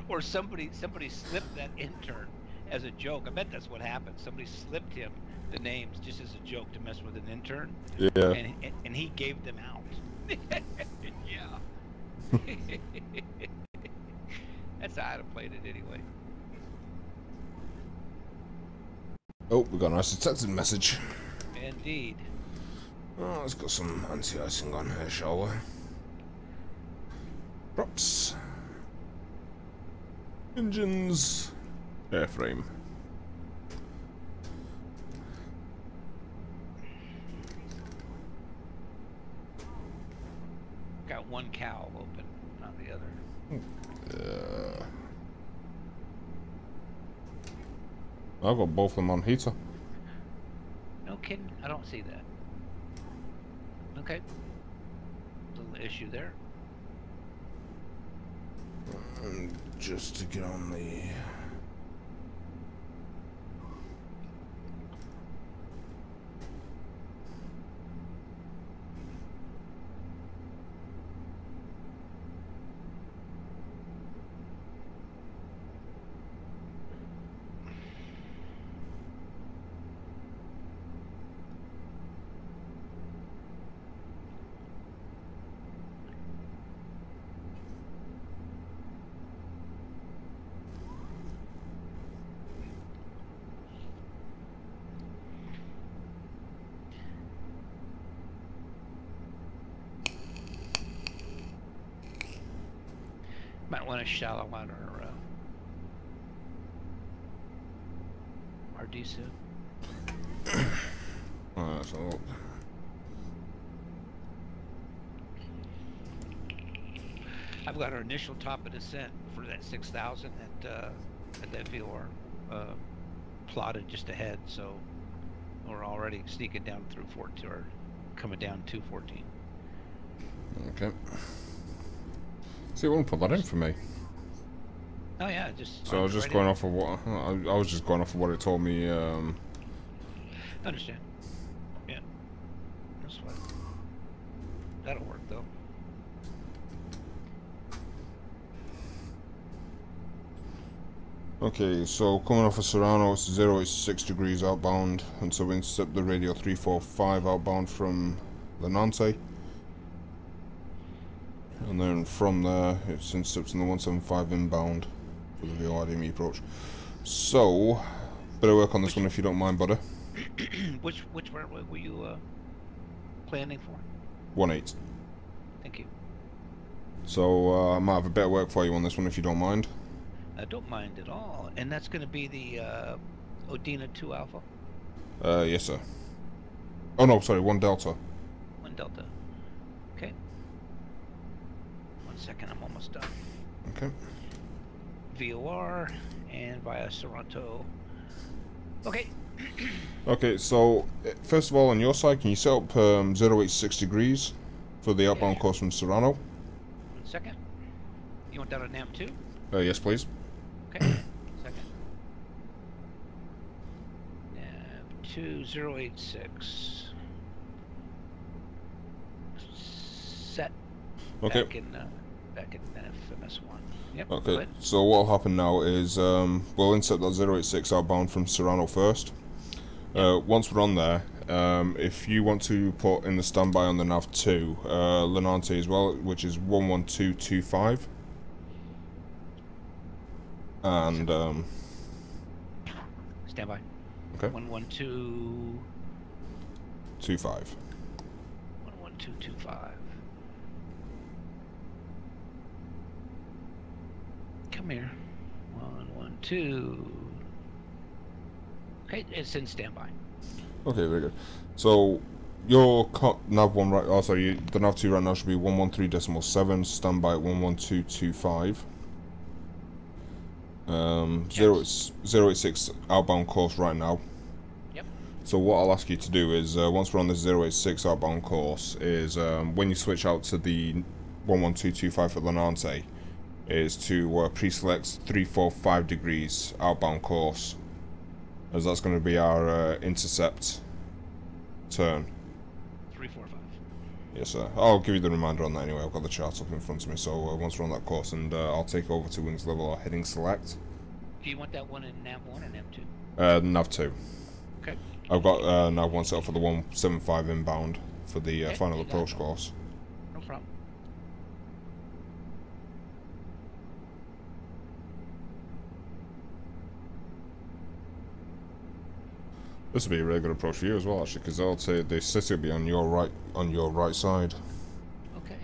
Or somebody slipped that intern as a joke. I bet that's what happened. Somebody slipped him the names just as a joke to mess with an intern. Yeah. And he gave them out. Yeah. That's how I'd have played it anyway. Oh, we got a nice detected message. Indeed. Oh, let's got some anti-icing on here, shall we? Props. Engines. Airframe. Got one cowl open, not the other. I've got both of them on heater. No kidding, I don't see that. Okay. Little issue there. Just to get on the... Might want to shallow out our descent. That's all. I've got our initial top of descent for that 6,000 at that VOR plotted just ahead, so we're already sneaking down through 14 or coming down 214. Okay. See, it won't put that in for me. Oh yeah, just. So I was just going off of what I was just going off of what it told me. Understand. Yeah. That's fine. That'll work though. Okay, so coming off of Serrano, it's 086 degrees outbound, and so we intercept the radio 345 outbound from Lenante. And then from there, it's intercepting the 175 inbound for the VORDME approach. So, better work on this one if you don't mind, buddy. Which runway were you planning for? 18. Thank you. So, I might have a better work for you on this one if you don't mind. I don't mind at all. And that's going to be the Odina 2 Alpha? Yes, sir. Oh, no, sorry, 1 Delta. 1 Delta. Okay. 1 second, I'm almost done. Okay. VOR and via Sorrento. Okay. Okay, so, first of all, on your side, can you set up 086 degrees for the outbound course from Serrano? 1 second. You want that on NAM 2? Yes, please. Okay. Second. NAM 2086. Set. Okay. Back in FMS1. Yep. Okay, so what'll happen now is we'll intercept that 086 outbound from Serrano first. Once we're on there, if you want to put in the standby on the NAV2, Lenante as well, which is 11225. And standby. Okay. 11225. 11225. Come here. 112. Okay, it's in standby. Okay, very good. So your nav1 right, oh sorry, the nav2 right now should be 113.7, standby at 11225. 086 outbound course right now. Yep. So what I'll ask you to do is, once we're on this 086 outbound course, is when you switch out to the 11225 for Lenante, is to pre-select 345 degrees outbound course, as that's going to be our intercept turn. 345. Yes, sir. I'll give you the reminder on that anyway. I've got the chart up in front of me, so once we're on that course, and I'll take over to wings level or heading select. Do you want that one in NAV1 or NAV2? NAV2. Okay. I've got NAV1 set up for the 175 inbound for the final approach course. No problem. This will be a really good approach for you as well, actually, because I'll say the city will be on your right side. Okay.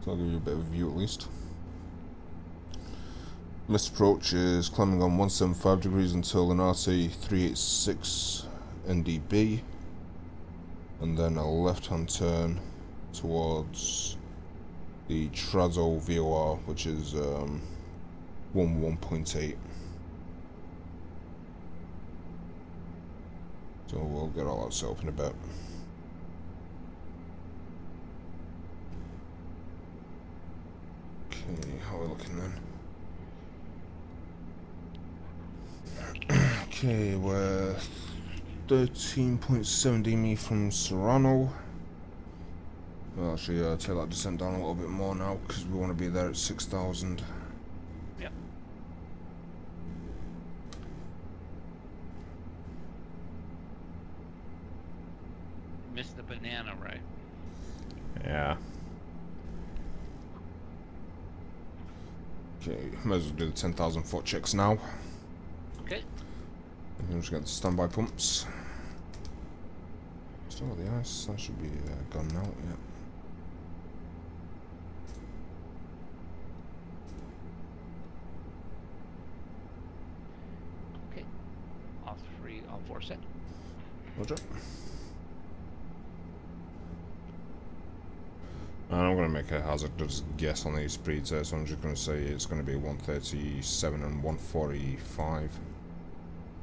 So I'll give you a bit of a view at least. This approach is climbing on 175 degrees until Lenate 386 NDB, and then a left-hand turn towards the Trazo VOR, which is 11.8. So we'll get all that set up in a bit. Okay, how are we looking then? Okay, we're 13.7 dm from Serrano. Well, actually, take that descent down a little bit more now because we want to be there at 6,000. Yep. Missed the banana, right? Yeah. Okay, might as well do the 10,000 foot checks now. Okay. And then just get the standby pumps. Still got the ice, that should be gone now, yeah. Okay. All three, all four set. Roger. And I'm going to make a hazardous guess on these speeds here, so I'm just going to say it's going to be 137 and 145.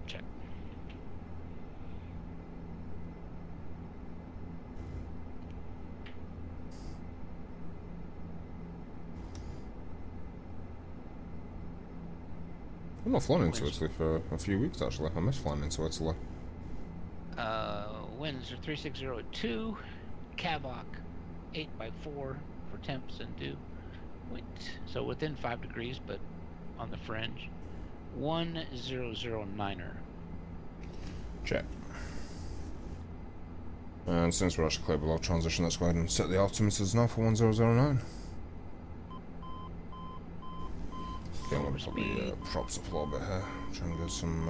Check. I've not flown into Italy for a few weeks actually. I miss flying into Italy. Winds are 3602, Cavoc 8x4 for temps and dew point. So within 5 degrees, but on the fringe. 1009er. Check. And since we're actually clear below transition, let's go ahead and set the altimeters now for 1009. Okay, I'm going to put the props up a little bit here. Try and get some...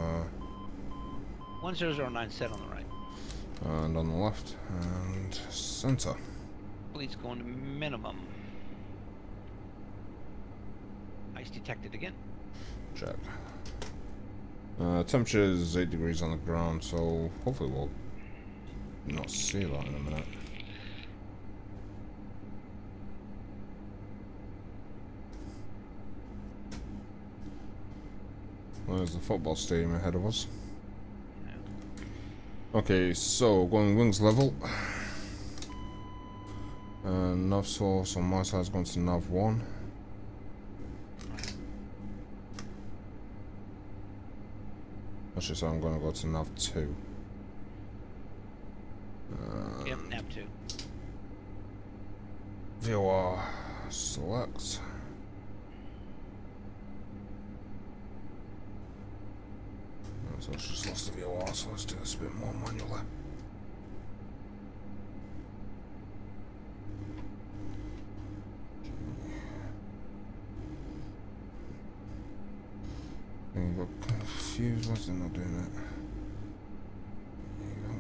1009 set on the right. And on the left, and center. Fleet's going to minimum. Ice detected again. Check. Temperature is 8 degrees on the ground, so hopefully we'll not see that in a minute. There's the football stadium ahead of us. Okay, so going wings level. Nav source on my side is going to nav 1. Actually, so I'm going to go to nav 2. Yep, nav 2. VOR select. So it's just lost the VOR, so let's do this a bit more manually. You got confused, why is it not doing it? There you go.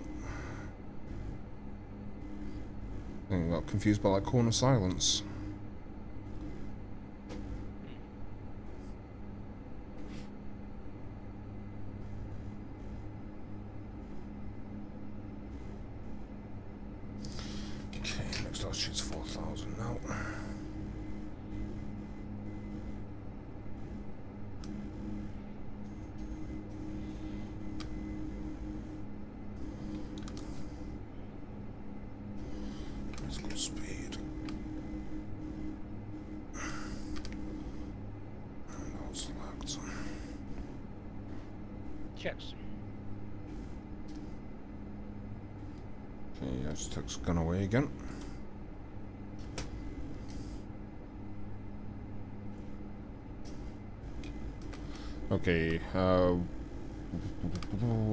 I think you got confused by that corner silence. Okay, next altitude's 4,000 now. Let's go speed. And I'll select. Checks. Okay, yes, text gone away again. Okay, we're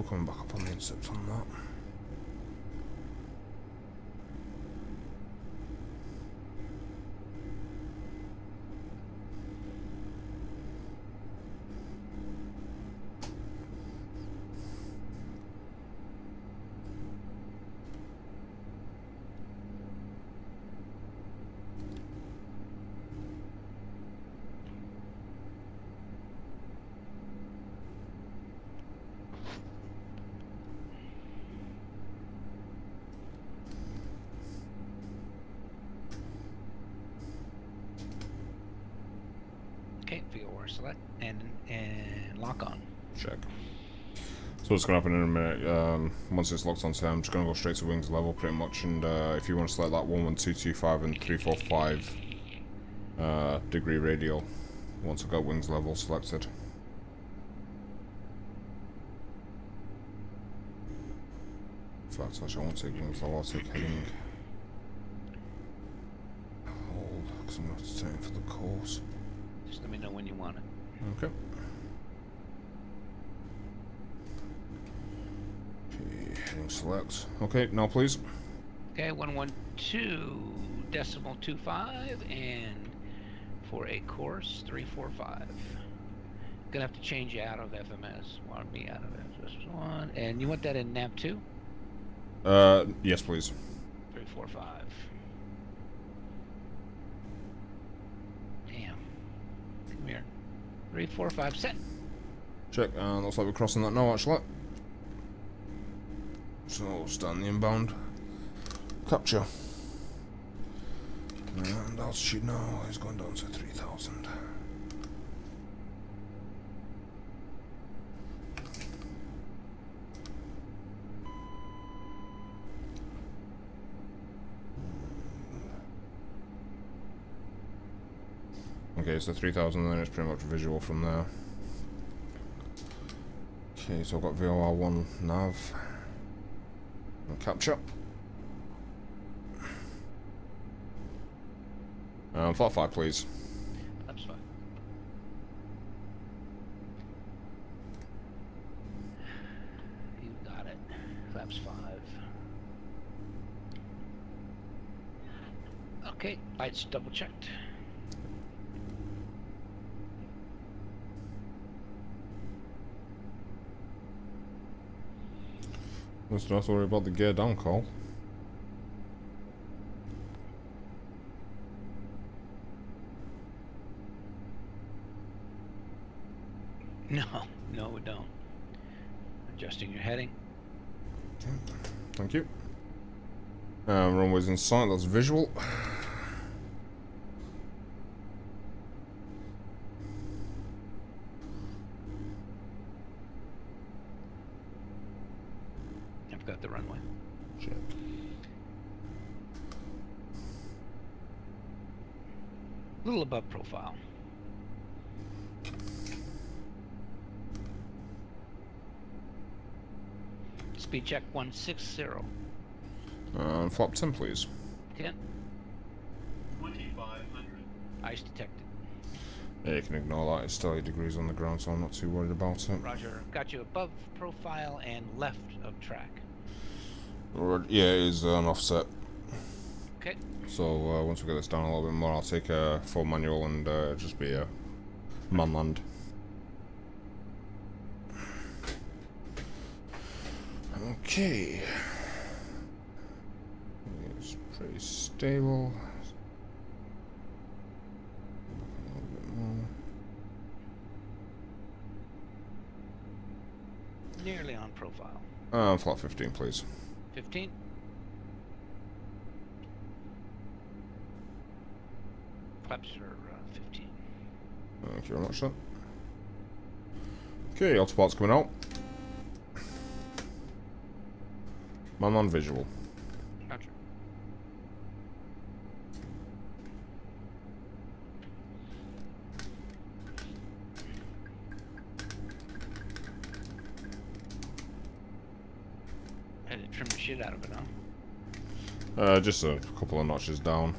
coming back up on the intercept on that. Okay, VOR select and lock on. Check. So what's going to happen in a minute, once it's locked onto, I'm just going to go straight to wings level pretty much, and if you want to select that 11225 and 345 degree radial, once I've got wings level selected. In fact, actually I won't take wings level, I'll take heading. Hold, because I'm going to have to turn it for the course. Just let me know when you want it. Okay. Okay, heading select. Okay, now please. Okay, 112.25 and for a course 345. Gonna have to change you out of FMS. Want me out of FMS1, and you want that in nav 2? Yes, please. 345. Damn. Come here. 345 set. Check, and looks like we're crossing that now, actually. So, starting the inbound. Capture. And altitude now is going down to 3,000. Okay, so 3,000, then it's pretty much visual from there. Okay, so I've got VOR1 nav. And capture. Flat 5, please. Flaps 5. You got it. Flaps 5. Okay, lights double checked. Let's not worry about the gear down call. No, no, we don't. Adjusting your heading. Thank you. Runway's in sight, that's visual. I've got the runway. Check. A little above profile. Speed check 160. Flap 10, please. 10. 2,500. Ice detected. Yeah, you can ignore that. It's still 8 degrees on the ground, so I'm not too worried about it. Roger. Got you above profile and left of track. Yeah, it is an offset. Okay. So once we get this down a little bit more, I'll take a full manual and just be a man land. Okay. It's pretty stable. A little bit more. Nearly on profile. Flat 15, please. 15. Flaps are 15. Thank you very much, sir. Okay, autopilot's coming out. Man on visual. Roger. Had to trim the shit out of it, huh? Just a couple of notches down.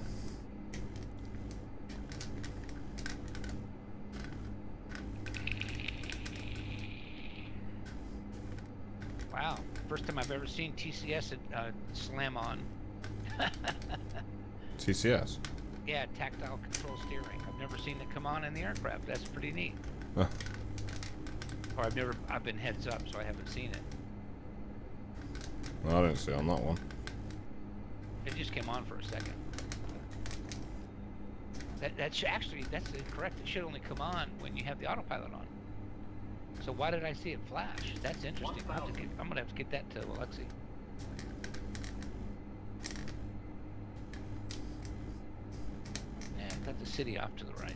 Wow. First time I've ever seen TCS slam on. TCS. Yeah, tactile control steering. I've never seen it come on in the aircraft. That's pretty neat. Huh. Or I've been heads up, so I haven't seen it. I didn't see on that one. It just came on for a second. Actually, that's incorrect. It should only come on when you have the autopilot on. So why did I see it flash? That's interesting. I'm gonna have to get that to Alexi. Yeah, got the city off to the right.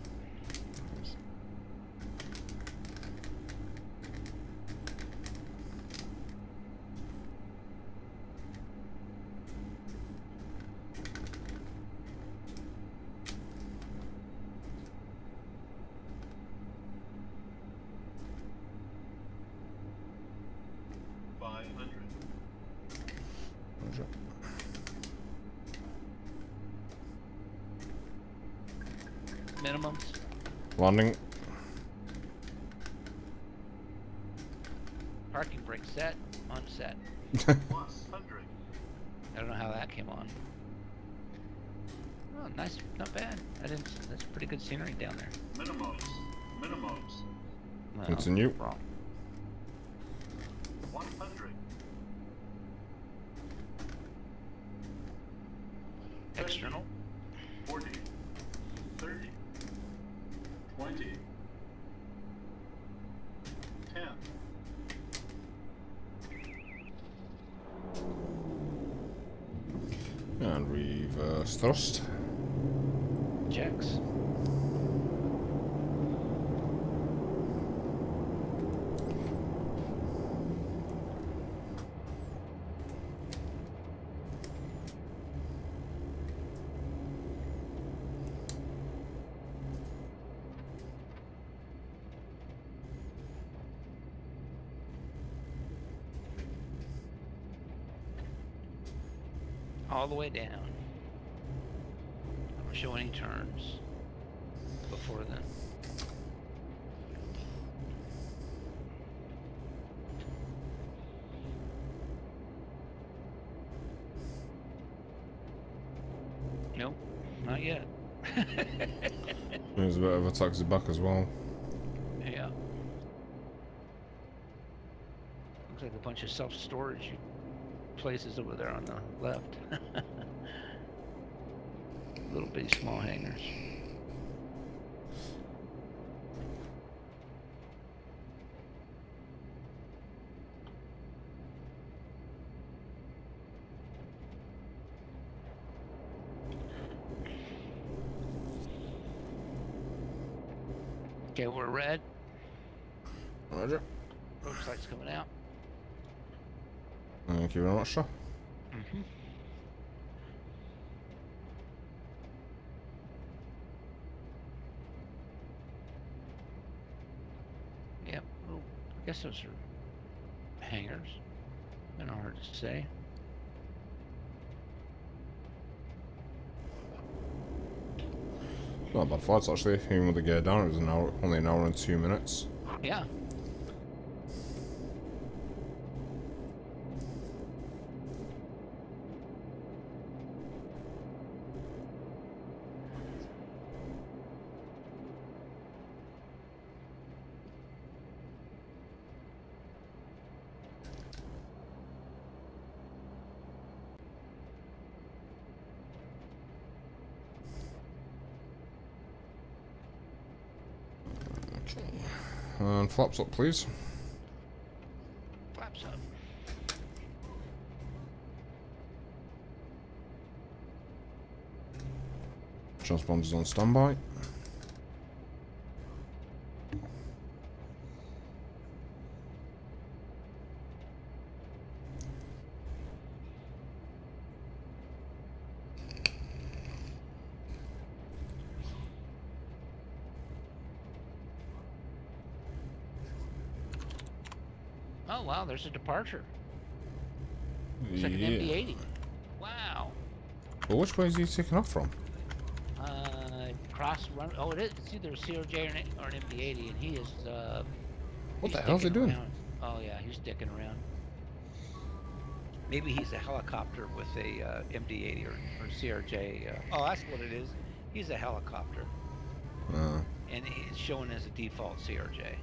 Minimums. Landing. Parking brake set. Unset. 100. I don't know how that came on. Oh, nice. Not bad. That's pretty good scenery down there. Minimums. Well, Continue. wrong. 100. External. 40. 30. 20. 10. And reverse thrust. Checks. All the way down. show any turns before then. Nope, not yet. There's a bit of a taxi back as well. Yeah. Looks like a bunch of self-storage places over there on the left. Little bitty small hangars. Okay, we're red. Roger. Looks like it's coming out. Thank you very much, sir. Mm-hmm. Yep. Well, I guess those are hangars. Kind of hard to say. Not bad fights actually, even with the gear down. It was only an hour and 2 minutes. Yeah. And flaps up, please. Flaps up. Transponders on standby. Oh wow, there's a departure. It's like an MD-80. Wow. Well, which way is he taking off from? Cross run. Oh, it is. It's either a CRJ or an MD-80, and he is. What the he's hell's he dicking doing? around. Oh yeah, he's dicking around. Maybe he's a helicopter with a MD-80 or CRJ. Oh, that's what it is. He's a helicopter, and he's showing as a default CRJ.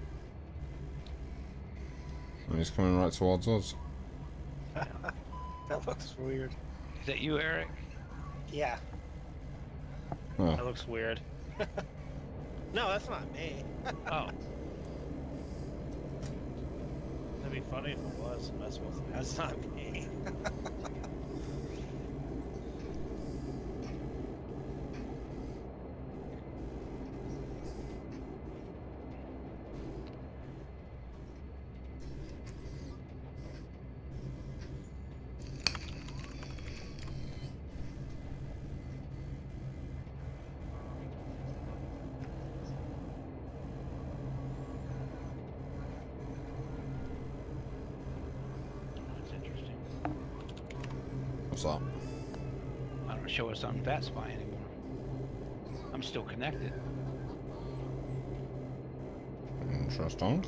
And he's coming right towards us. That looks weird. Is that you, Eric? Yeah, Oh. that looks weird. No, that's not me. Oh. That'd be funny if it was. That's not me. What's that? I don't show us on Bat Spy anymore. I'm still connected. Interesting.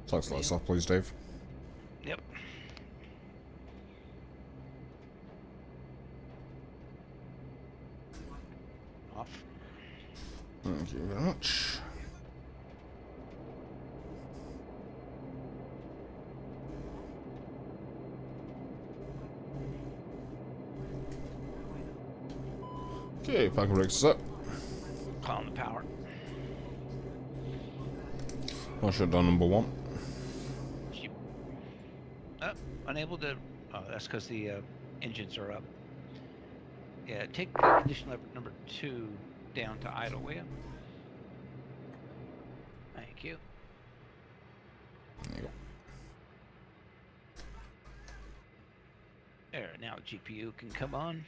Flex lights off, please, Dave. Yep. Off. Thank you very much. Okay, parking brakes is up. calling the power. I should have done number 1. Sheep. Unable to. Oh, that's because the engines are up. Yeah, take condition lever number 2 down to idle, will you? Thank you. There you go. There, now the GPU can come on.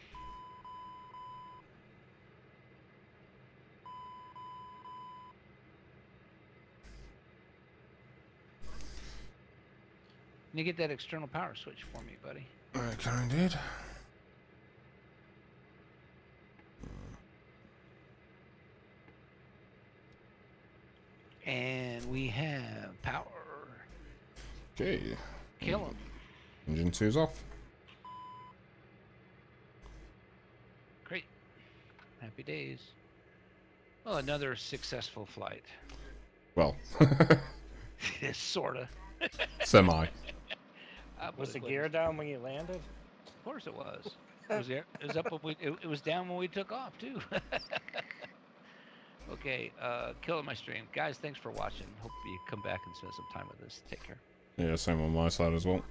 Can you get that external power switch for me, buddy? I can indeed. And we have power. Okay. Kill him. Engine 2's off. Great. Happy days. Well, another successful flight. Well, Sorta. semi. Was the gear down when you landed? Of course it was. It was up when it was down when we took off too. Okay, killing my stream. Guys, thanks for watching. Hope you come back and spend some time with us. Take care. Yeah, same on my side as well.